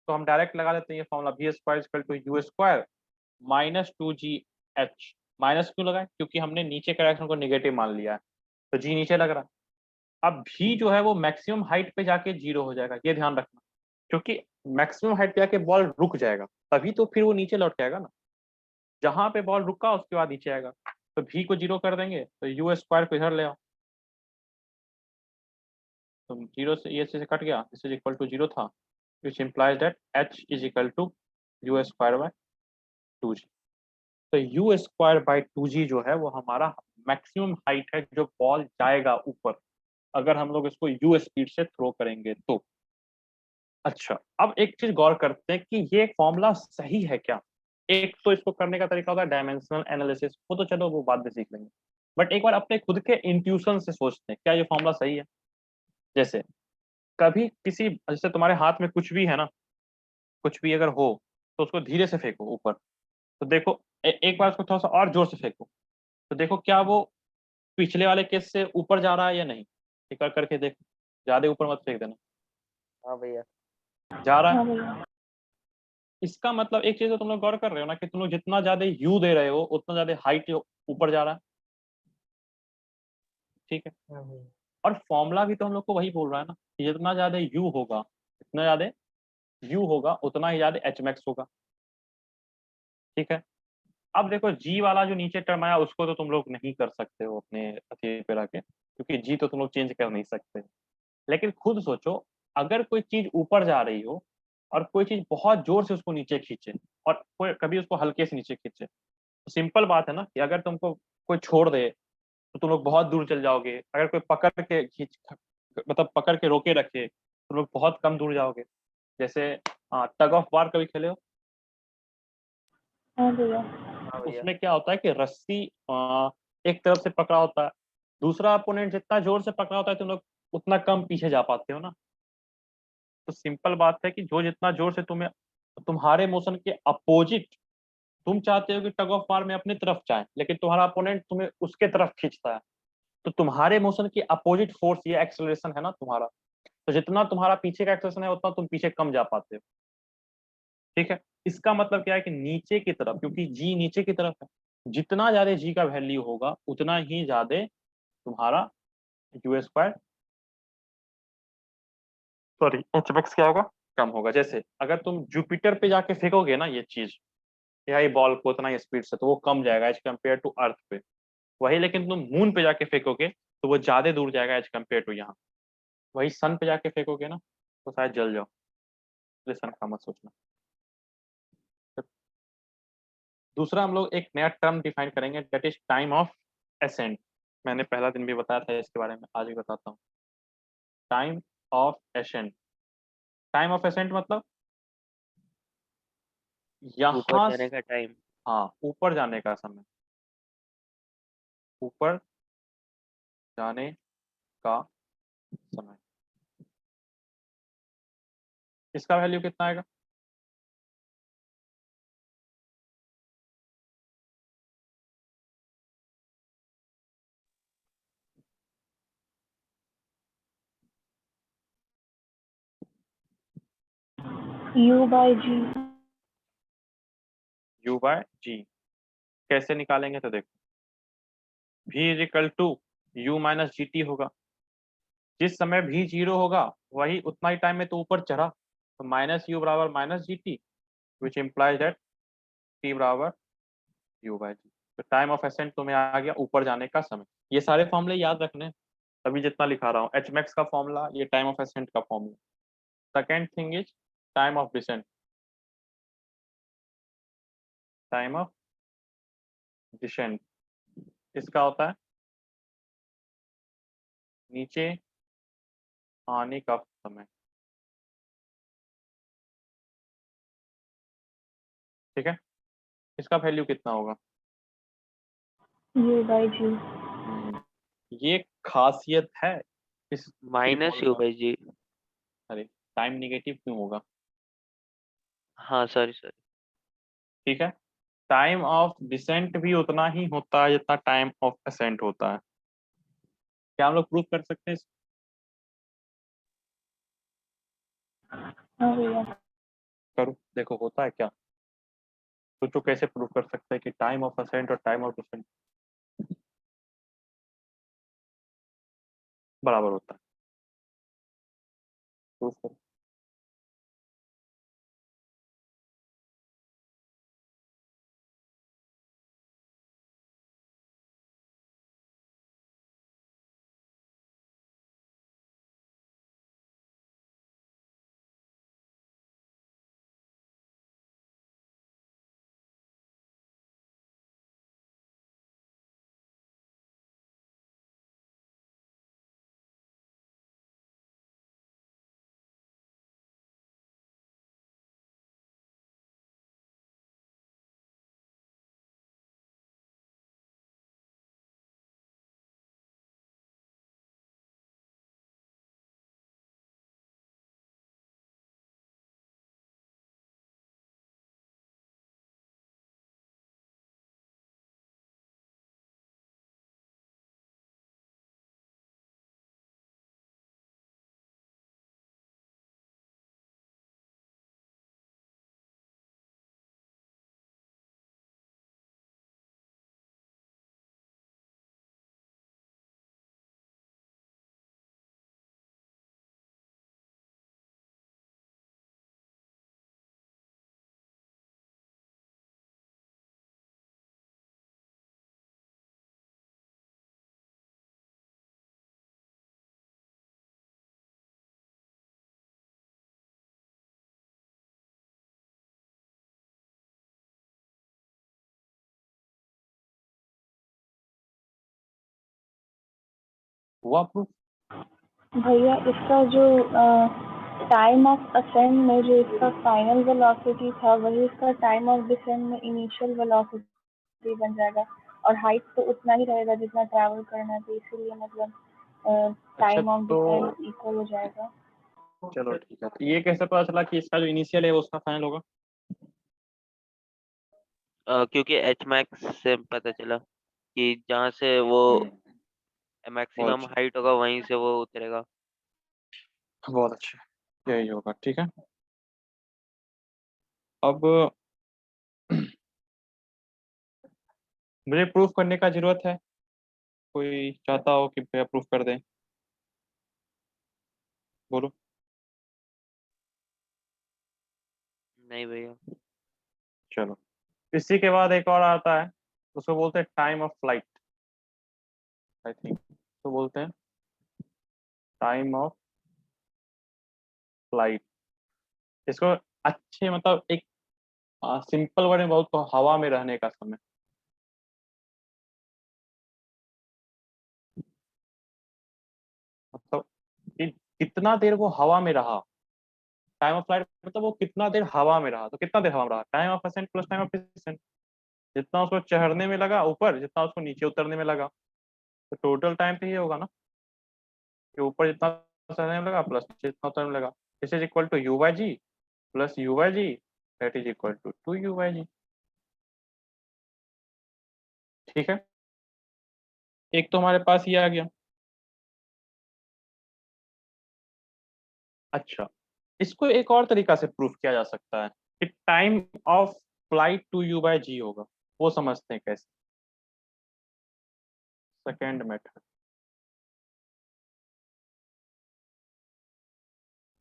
तो हम डायरेक्ट लगा लेते हैं ये formula, v square equal to you square minus 2gh। Minus क्यों लगाए? क्योंकि हमने नीचे का डायरेक्शन को निगेटिव मान लिया है, तो जी नीचे लग रहा है। अब भी जो है वो मैक्सिमम हाइट पे जाके 0 हो जाएगा, ये ध्यान रखना। क्योंकि मैक्सिमम हाइट पे जाके बॉल रुक जाएगा, तभी तो फिर वो नीचे लौट के आएगा ना। जहां पे बॉल रुका उसके बाद नीचे आएगा। तो भी को 0 कर देंगे, तो यू स्क्वायर को इधर ले आओ, तो 0 से ये से कट गया, दिस इज इक्वल टू 0 था, which implies that h is equal to you square by 2g। तो यू स्क्वायर बाय 2g जो है वो हमारा मैक्सिमम हाइट है जो बॉल जाएगा ऊपर, अगर हम लोग इसको यू स्पीड से थ्रो करेंगे तो। अच्छा, अब एक चीज गौर करते हैं कि ये फॉर्मूला सही है क्या। एक तो इसको करने का तरीका होता है डायमेंशनल एनालिसिस, वो तो चलो वो बाद में सीख लेंगे, बट एक बार अपने खुद के इंट्यूशन से सोचते हैं क्या ये फॉर्मूला सही है। जैसे कभी किसी, जैसे तुम्हारे हाथ में कुछ भी है ना, कुछ भी अगर हो तो उसको धीरे से फेंको ऊपर, तो देखो एक बार उसको थोड़ा सा और जोर से फेंको, तो देखो क्या वो पिछले वाले केस से ऊपर जा रहा है या नहीं। एक बार करके देखो, ज्यादा ऊपर मत फेंक देना। हाँ भैया। जा रहा है। हाँ भैया। इसका मतलब एक चीज तो तुम लोग गौर कर रहे हो ना कि तुम लोग जितना ज्यादा यू दे रहे हो उतना ज्यादा हाइट ऊपर जा रहा है, ठीक है। हाँ भैया। और फॉर्मूला भी तो हम लोग को वही बोल रहा है ना कि जितना ज्यादा यू होगा, जितना ज्यादा यू होगा उतना ही ज्यादा एच मैक्स होगा, ठीक है। अब देखो जी वाला जो नीचे टर्म आया उसको तो तुम लोग नहीं कर सकते हो अपने अथी पे रखे, क्योंकि जी तो तुम लोग चेंज कर नहीं सकते। लेकिन खुद सोचो, अगर कोई चीज ऊपर जा रही हो और कोई चीज बहुत जोर से उसको नीचे खींचे, और कोई कभी उसको हल्के से नीचे खींचे, तो सिंपल बात है ना कि अगर तुमको कोई छोड़ दे तो तुम लोग बहुत दूर चल जाओगे, अगर कोई पकड़ के खींच, मतलब पकड़ के रोके रखे तो लोग बहुत कम दूर जाओगे। जैसे टग ऑफ वार कभी खेले हो? हाँ भैया। हाँ भैया। उसमें क्या होता है कि रस्सी एक तरफ से पकड़ा होता है, दूसरा अपोनेंट जितना जोर से पकड़ा होता है तुम लोग उतना कम पीछे जा पाते हो ना। तो सिंपल बात है कि जो जितना जोर से तुम्हें, तुम्हारे मोशन के अपोजिट, तुम चाहते हो कि टग ऑफ वार में अपनी तरफ जाए, लेकिन तुम्हारा अपोनेंट तुम्हें उसके तरफ खींचता है, तो तुम्हारे मोशन की अपोजिट फोर्स ये एक्सेलरेशन है ना तुम्हारा, तो जितना तुम्हारा पीछे का एक्सेलरेशन है उतना तुम पीछे कम जा पाते हो, ठीक है। इसका मतलब क्या है कि नीचे की तरफ, क्योंकि जी नीचे की तरफ है, जितना ज्यादा जी का वैल्यू होगा उतना ही ज्यादा तुम्हारा you square sorry H max क्या होगा, कम होगा। जैसे अगर तुम जुपिटर पे जाके फेंकोगे ना ये चीज, या ये बॉल को उतना स्पीड से, तो वो कम जाएगा एज कम्पेयर टू अर्थ पे। वही लेकिन तुम मून पे जाके फेंकोगे तो वो ज्यादा दूर जाएगा एज कम्पेयर टू यहाँ। वही सन पे जाके फेंकोगे ना तो शायद जल जाओ, इसलिए सन का मत सोचना। दूसरा हम लोग एक नया टर्म डिफाइन करेंगे, that is time of accent. मैंने पहला दिन भी बताया था इसके बारे में, आज भी बताता हूँ। Time of accent, time of accent मतलब ऊपर यहाँ जाने का टाइम। हाँ ऊपर जाने का समय, ऊपर जाने का समय। इसका वैल्यू कितना आएगा? U/G। U by g. कैसे निकालेंगे तो देखो, V is equal to u minus g t होगा। जिस समय भी जीरो होगा वही उतना ही टाइम में तो ऊपर चढ़ा, तो माइनस यू बराबर minus g T, which implies that T बराबर यू बाय जी। तो टाइम ऑफ एसेंट तुम्हें आ गया ऊपर जाने का समय। ये सारे फॉर्मूले याद रखने, अभी जितना लिखा रहा हूँ, एच मैक्स का फॉर्मूला, ये टाइम ऑफ एसेंट का formula. Second thing is time of descent. Time of descent इसका होता है नीचे आने का समय। ठीक है, इसका वैल्यू कितना होगा? U/G। ये खासियत है इस माइनस यू फॉर्मूला। बाई जी। अरे टाइम निगेटिव क्यों होगा? हाँ सॉरी सॉरी। ठीक है, टाइम ऑफ डिसेंट भी उतना ही होता है जितना टाइम ऑफ असेंट होता है। क्या हम लोग प्रूफ कर सकते हैं हाँ भैया। करो देखो होता है क्या। सोचो कैसे प्रूफ कर सकते हैं कि टाइम ऑफ असेंट और टाइम ऑफ डिसेंट बराबर होता है। प्रूफ करो। हुआ प्रूफ? भैया इसका जो टाइम ऑफ असेंट में जो इसका फाइनल वेलोसिटी था वही इसका टाइम ऑफ डिसेंट में इनिशियल वेलोसिटी बन जाएगा, और हाइट तो उतना ही रहेगा जितना ट्रैवल करना है, तो इसीलिए मतलब अच्छा टाइम ऑफ तो डिसेंट इक्वल हो जाएगा। चलो ठीक है, तो ये कैसे पता चला कि इसका जो इनिशियल है वो उसका फाइनल होगा? क्योंकि एच मैक्स से पता चला कि जहाँ से वो बहुत मैक्सिमम अच्छा, हाइट होगा वहीं से वो उतरेगा। बहुत अच्छा, यही होगा। ठीक है, अब मुझे प्रूफ करने का जरूरत है, कोई चाहता हो कि भैया प्रूफ कर दें? बोलो। नहीं भैया। चलो, इसी के बाद एक और आता है, उसको बोलते हैं time of flight, I think तो बोलते हैं टाइम ऑफ फ्लाइट। इसको अच्छे मतलब एक सिंपल वर्ड में बहुत, तो हवा में रहने का समय। मतलब कि कितना देर वो हवा में रहा, टाइम ऑफ फ्लाइट मतलब वो कितना देर हवा में रहा। तो कितना देर हवा में रहा, time of ascent plus time of descent. जितना उसको चढ़ने में लगा ऊपर, जितना उसको नीचे उतरने में लगा, तो टोटल टाइम तो ये होगा ना कि ऊपर जितना चढ़ने में लगा प्लस नीचे जितना उतरने में लगा। This is equal to u by g plus u by g, that is equal to 2u by g. ठीक है, एक तो हमारे पास ये आ गया। अच्छा, इसको एक और तरीका से प्रूफ किया जा सकता है कि time of flight two u by g होगा। वो समझते हैं कैसे। सेकेंड मेथड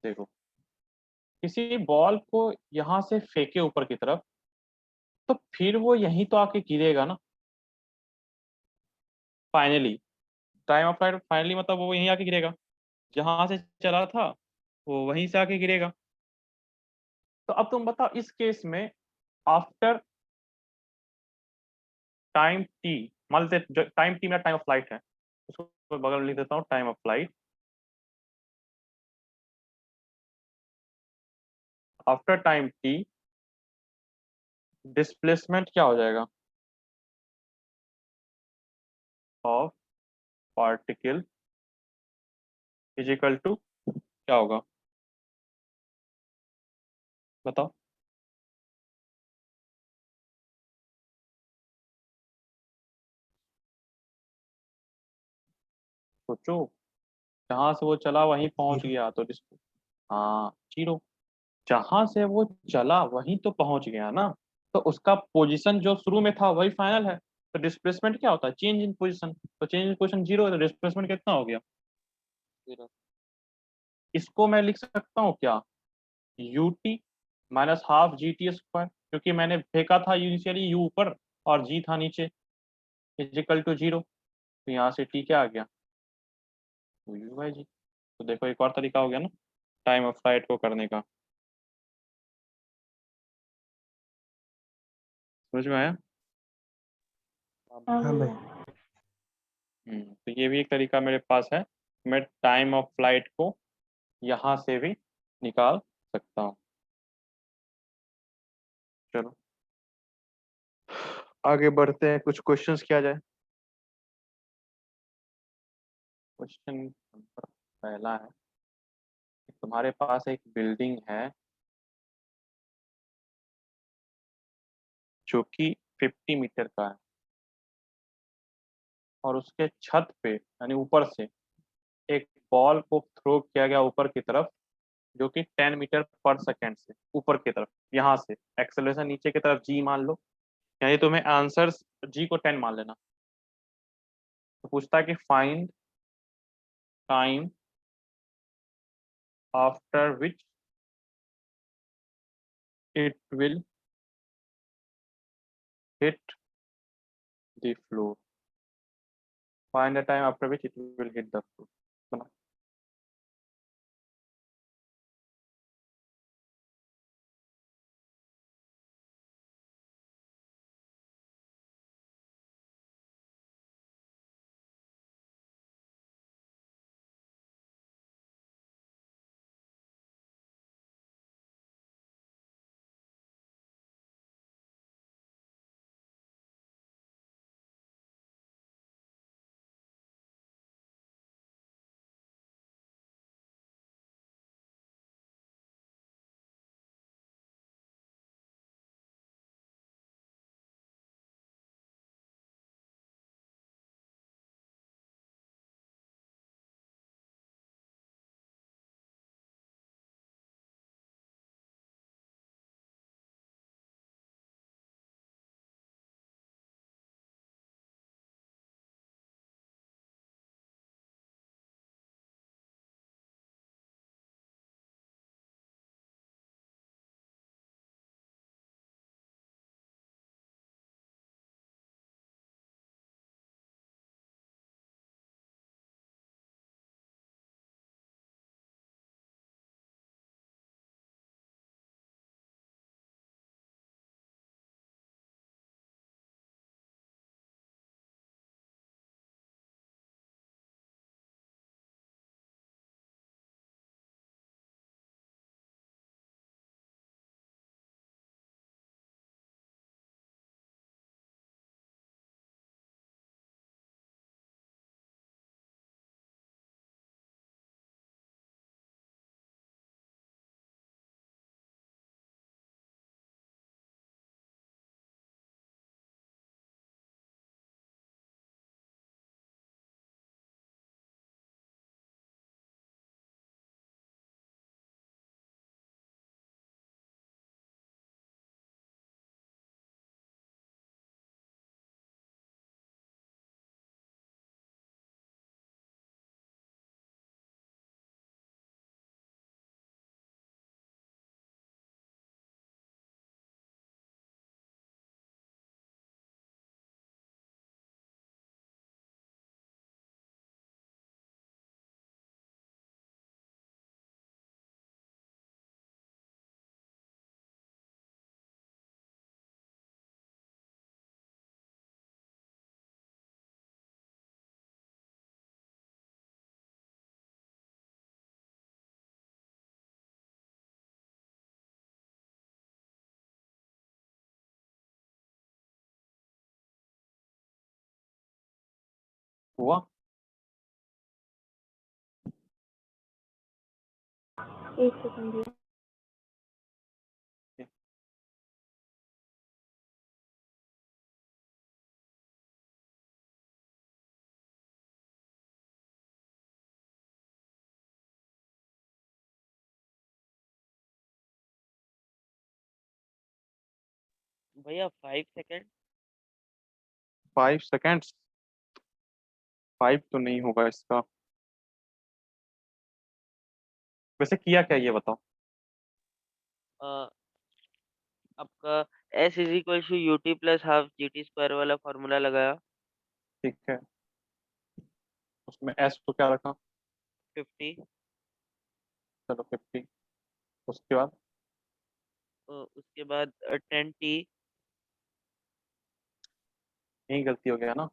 देखो, किसी बॉल को यहां से फेंके ऊपर की तरफ, तो फिर वो यहीं तो आके गिरेगा ना finally. Time of flight finally मतलब वो यहीं आके गिरेगा, जहां से चला था वो वहीं से आके गिरेगा। तो अब तुम बताओ इस केस में आफ्टर टाइम टी, मान लेते टाइम टी मेरा टाइम ऑफ फ्लाइट है, उसको बगल में लिख देता हूँ time of flight. After time t displacement क्या हो जाएगा of particle is equal to क्या होगा बताओ। सोचो, जहां से वो चला वहीं पहुंच Zero. गया तो हाँ जीरो। जहां से वो चला वहीं तो पहुंच गया ना, तो उसका पोजीशन जो शुरू में था वही फाइनल है। तो डिस्प्लेसमेंट क्या होता है, चेंज इन पोजीशन। तो चेंज इन पोजीशन जीरो है, तो डिस्प्लेसमेंट कितना हो गया। जीरो। इसको मैं लिख सकता हूँ क्या, U T minus half G T square, क्योंकि मैंने फेंका था इनिशियली यू ऊपर और जी था नीचे, इजिकल टू जीरो। तो यहाँ से टी क्या आ गया, टू यू बाई जी। तो देखो एक और तरीका हो गया ना टाइम ऑफ फ्लाइट को करने का। समझ में आया। हाँ हाँ भाई। भैया। तो ये भी एक तरीका मेरे पास है, मैं टाइम ऑफ फ्लाइट को यहाँ से भी निकाल सकता हूँ। चलो आगे बढ़ते हैं, कुछ क्वेश्चंस किया जाए। क्वेश्चन नंबर पहला है कि तुम्हारे पास एक बिल्डिंग है जो कि 50 मीटर का है, और उसके छत पे यानी ऊपर से एक बॉल को थ्रो किया गया ऊपर की तरफ, जो कि 10 मीटर पर सेकेंड से ऊपर की तरफ। यहाँ से एक्सेलरेशन नीचे की तरफ जी मान लो, यानी तुम्हें आंसर जी को 10 मान लेना। तो पूछता है कि find time after which it will hit the floor, find the time after which it will hit the floor. हुआ? एक सेकंड भैया। भैया 5 सेकंड। 5 सेकेंड्स? 5 तो नहीं होगा इसका। वैसे किया क्या ये बताओ। आपका S is equal to UT plus half GT square वाला फॉर्मूला लगाया। ठीक है, उसमें एस को क्या रखा? 50। चलो 50। उसके बाद उसके बाद 10T। यही गलती हो गया ना,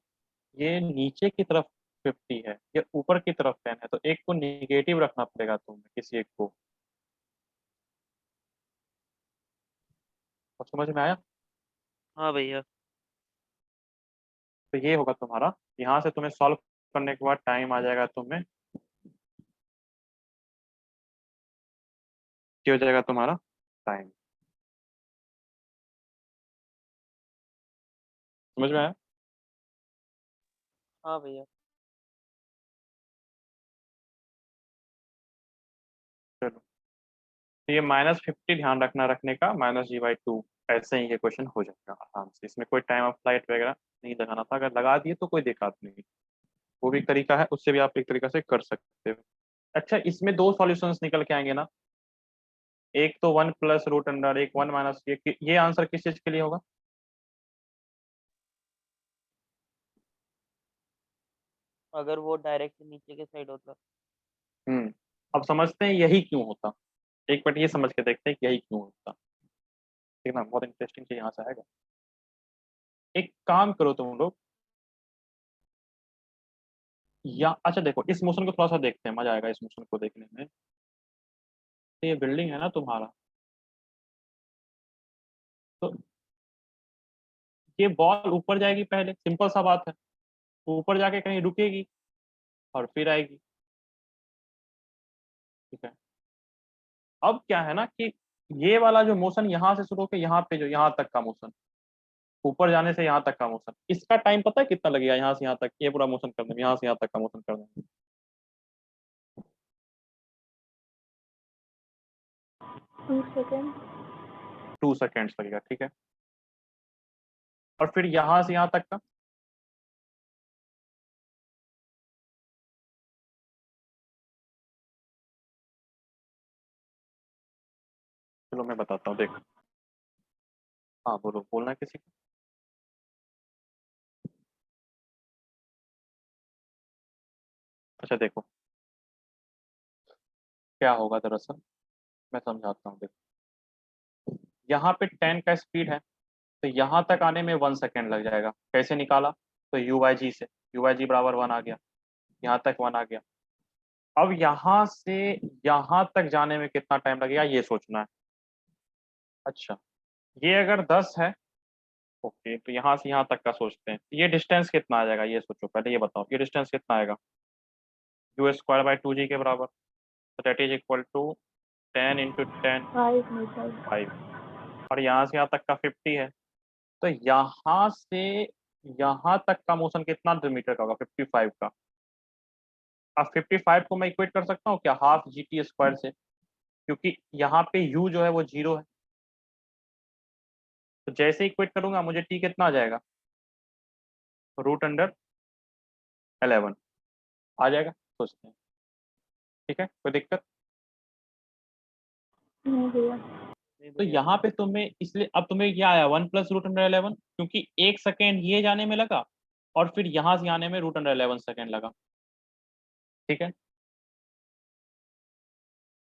ये नीचे की तरफ 50 है, ये ऊपर की तरफ 10 है, तो एक को निगेटिव रखना पड़ेगा तुम्हें, किसी एक को। अब समझ में आया? हाँ भैया। तो ये होगा तुम्हारा, यहाँ से तुम्हें सॉल्व करने के बाद टाइम आ जाएगा तुम्हें, क्या हो जाएगा तुम्हारा टाइम। समझ में आया? हाँ भैया। चलो, तो ये -50 ध्यान रखना, रखने का -g/2, ऐसे ही ये क्वेश्चन हो जाएगा आराम से। इसमें कोई टाइम ऑफ फ्लाइट वगैरह नहीं लगाना था, अगर लगा दिए तो कोई दिक्कत नहीं। वो भी एक तरीका है, उससे भी आप एक तरीका से कर सकते हो। अच्छा, इसमें दो सॉल्यूशंस निकल के आएंगे ना, एक तो 1 + √अंडर, एक 1 - ये आंसर किस चीज के लिए होगा? अगर वो डायरेक्ट नीचे के साइड होता। अब समझते हैं यही क्यों होता। एक बार ये समझ के देखते हैं कि यही क्यों होता। ठीक है ना, बहुत इंटरेस्टिंग चीज यहाँ से आएगा। एक काम करो तुम लोग, या अच्छा देखो, इस मोशन को थोड़ा सा देखते हैं, मजा आएगा इस मोशन को देखने में। तो ये बिल्डिंग है ना तुम्हारा, तो ये बॉल ऊपर जाएगी पहले, सिंपल सा बात है, ऊपर जाके कहीं रुकेगी और फिर आएगी। ठीक है, अब क्या है ना कि ये वाला जो मोशन यहाँ से शुरू होकर यहाँ पे, जो यहाँ तक का मोशन, ऊपर जाने से यहाँ तक का मोशन, इसका टाइम पता है कितना लगेगा यहाँ से यहाँ तक, ये पूरा मोशन करने में, यहाँ से यहाँ तक का मोशन करने में? 2 सेकंड। 2 सेकेंड्स लगेगा, ठीक है। और फिर यहाँ से यहाँ तक का? चलो मैं बताता हूँ, देखो। हाँ बोलो, बोलना है किसी को? अच्छा देखो, क्या होगा दरअसल, मैं समझाता हूँ। देखो, यहाँ पे 10 का स्पीड है, तो यहाँ तक आने में 1 सेकेंड लग जाएगा। कैसे निकाला? तो u/g से, u/g बराबर 1 आ गया, यहाँ तक 1 आ गया। अब यहाँ से यहाँ तक जाने में कितना टाइम लगेगा ये सोचना है। अच्छा, ये अगर 10 है, ओके, तो यहाँ से यहाँ तक का सोचते हैं, ये डिस्टेंस कितना आ जाएगा ये सोचो, पहले ये बताओ, ये डिस्टेंस कितना आएगा? u²/2g के बराबर, तो that is equal to 10 × 10, 5 metre. 5। और यहाँ से यहाँ तक का 50 है, तो यहाँ से यहाँ तक का मोशन कितना मीटर का होगा? 55 का। अब 55 को मैं इक्वेट कर सकता हूँ क्या ½ GT² से, क्योंकि यहाँ पे u जो है वो 0 है, तो जैसे इक्वेट करूंगा मुझे t कितना आ जाएगा? √11 आ जाएगा, सोचते हैं। ठीक है, कोई दिक्कत? नहीं भैया। नहीं तो भैया। यहाँ पे तुम्हें, इसलिए अब तुम्हें क्या आया 1 + √11, क्योंकि 1 सेकेंड ये जाने में लगा और फिर यहाँ से आने में √11 सेकेंड लगा। ठीक है,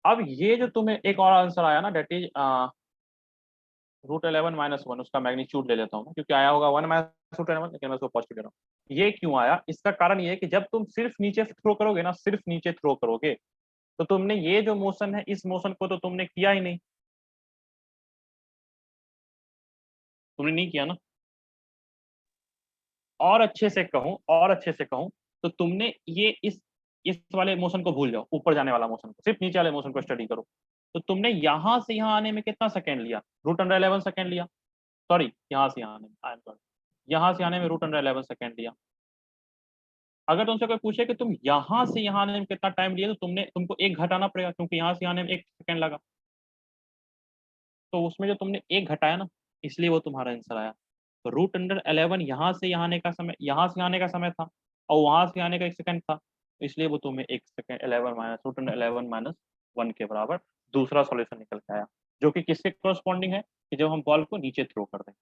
अब ये जो तुम्हें एक और आंसर आया ना, डेट इज √11 - 1, उसका मैग्नीट्यूड ले लेता हूँ मैं, क्योंकि आया होगा 1 - √11, लेकिन मैं उसको पॉजिटिव ले रहा हूँ। ये क्यों आया? इसका कारण ये है कि जब तुम सिर्फ नीचे थ्रो करोगे ना, सिर्फ नीचे थ्रो करोगे, तो तुमने ये जो मोशन है, इस मोशन को तो तुमने किया ही नहीं, तुमने नहीं किया ना। और अच्छे से कहूँ, और अच्छे से कहूँ, तो तुमने ये इस वाले मोशन को भूल जाओ, ऊपर जाने वाला मोशन को, सिर्फ नीचे वाले मोशन को स्टडी करो। तो तुमने यहां से यहां आने में कितना सेकंड लिया? √11 सेकंड लिया। सॉरी, यहां से यहां आने में, आई एम सॉरी, यहां से आने में √11 सेकंड लिया। अगर तुमसे कोई पूछे कि तुम यहां से यहां आने में कितना टाइम लिया, तो तुमको एक घटाना पड़ेगा, क्योंकि यहां से आने में 1 सेकंड लगा। तो उसमें जो तुमने 1 घटाया ना, इसलिए वो तुम्हारा आंसर आया। तो √11 यहाँ से यहाँ आने का समय, यहाँ से आने का समय था, और वहां से आने का 1 सेकंड था, इसलिए वो तुम्हें 1 सेकंड 11 माइनस √11 - 1 के बराबर दूसरा सॉल्यूशन निकल के आया, जो कि किससे कॉरस्पॉन्डिंग है कि जब हम बॉल को नीचे थ्रो कर दें।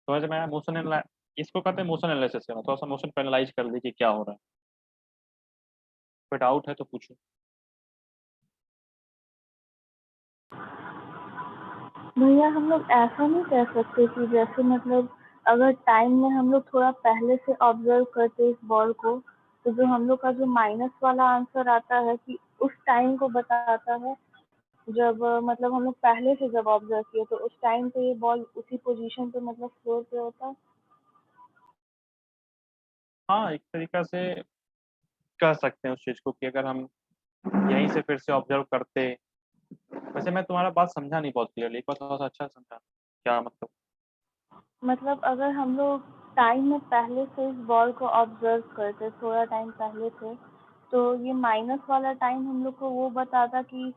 समझ में आया? मोशन, इसको कहते हैं मोशन एनालिसिस करना। थोड़ा सा मोशन को एनालाइज कर लीजिए क्या हो रहा है। कोई डाउट है तो पूछो। भैया हम लोग ऐसा नहीं कह सकते कि जैसे मतलब अगर टाइम में हम लोग थोड़ा पहले से ऑब्जर्व करते इस बॉल को, तो जो हम लोग का जो माइनस वाला आंसर आता है कि उस टाइम को बताता है जब मतलब हम लोग पहले से जब ऑब्जर्व किए, तो उस टाइम पे ये बॉल उसी पोजीशन पे मतलब फ्लोर पे होता है। हाँ, एक तरीका से कह सकते हैं उस चीज को कि अगर हम यहीं से फिर से ऑब्जर्व करते। वैसे मैं तुम्हारा बात समझा नहीं बहुत क्लियरली, एक बार थोड़ा सा अच्छा समझा क्या मतलब। मतलब अगर हम लोग टाइम में पहले से इस बॉल को ऑब्जर्व करते थोड़ा टाइम पहले से, तो ये माइनस वाला टाइम हम लोग को वो बताता कि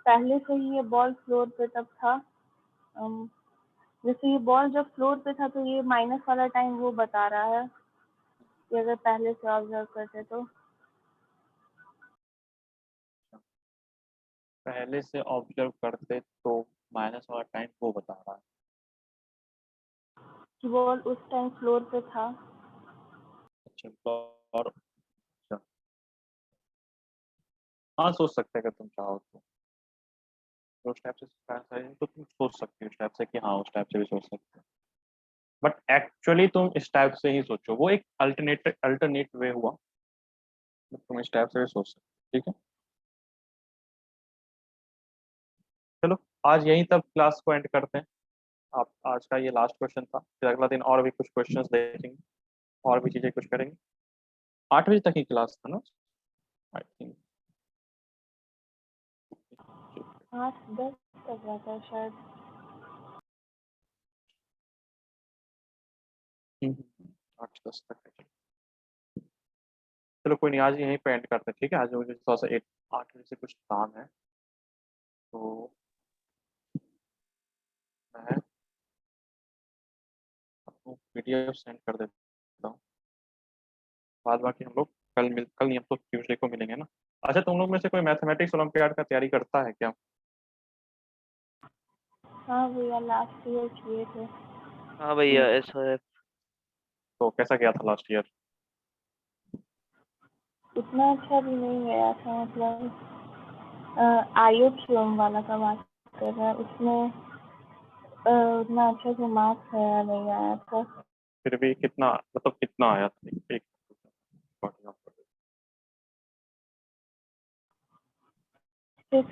पहले से ही ये बॉल फ्लोर पे तब था। जैसे ये बॉल जब फ्लोर पे था, तो ये माइनस वाला टाइम वो बता रहा है कि अगर पहले से ऑब्जर्व करते तो। पहले से ऑब्जर्व करते तो माइनस वाला टाइम वो बता रहा है। कि बॉल उस टाइम फ्लोर पे था। अच्छा, और अच्छा, हाँ सोच सकते हैं अगर तुम चाहो तो उस टाइप से तो तुम सोच सकते हो उस टाइप से कि हाँ उस टाइप से भी सोच सकते हो। बट एक्चुअली तुम इस टाइप से ही सोचो, वो एक अल्टरनेट वे हुआ, but तुम इस टाइप से भी सोच सकते हो। ठीक है, चलो आज यहीं तक क्लास को एंड करते हैं। आप आज का ये लास्ट क्वेश्चन था, फिर अगला दिन और भी कुछ क्वेश्चंस देखेंगे, और भी चीजें कुछ करेंगे। 8 बजे तक ही क्लास था ना, आई थिंक। 8-10 तक रहता है शायद। 8-10 तक है। चलो कोई नहीं, आज यहीं पे एंड करते हैं। ठीक है, आज मुझे थोड़ा सा 8 बजे से कुछ काम है, तो मैं आपको PDF सेंड कर देता हूँ। बाद बाकी हम लोग कल नहीं, हम तो ट्यूसडे को मिलेंगे ना। अच्छा, तुम लोग में से कोई मैथमेटिक्स ओलंपियाड का तैयारी करता है क्या? हाँ भैया, लास्ट ईयर किए थे। हाँ भैया, SOF। तो कैसा गया था लास्ट ईयर? उतना अच्छा भी नहीं गया था, मतलब IOPM वाला का बात कर रहा है, उसमें उतना अच्छा से मार्क्स आया नहीं आया था। फिर भी कितना, मतलब कितना आया था? एक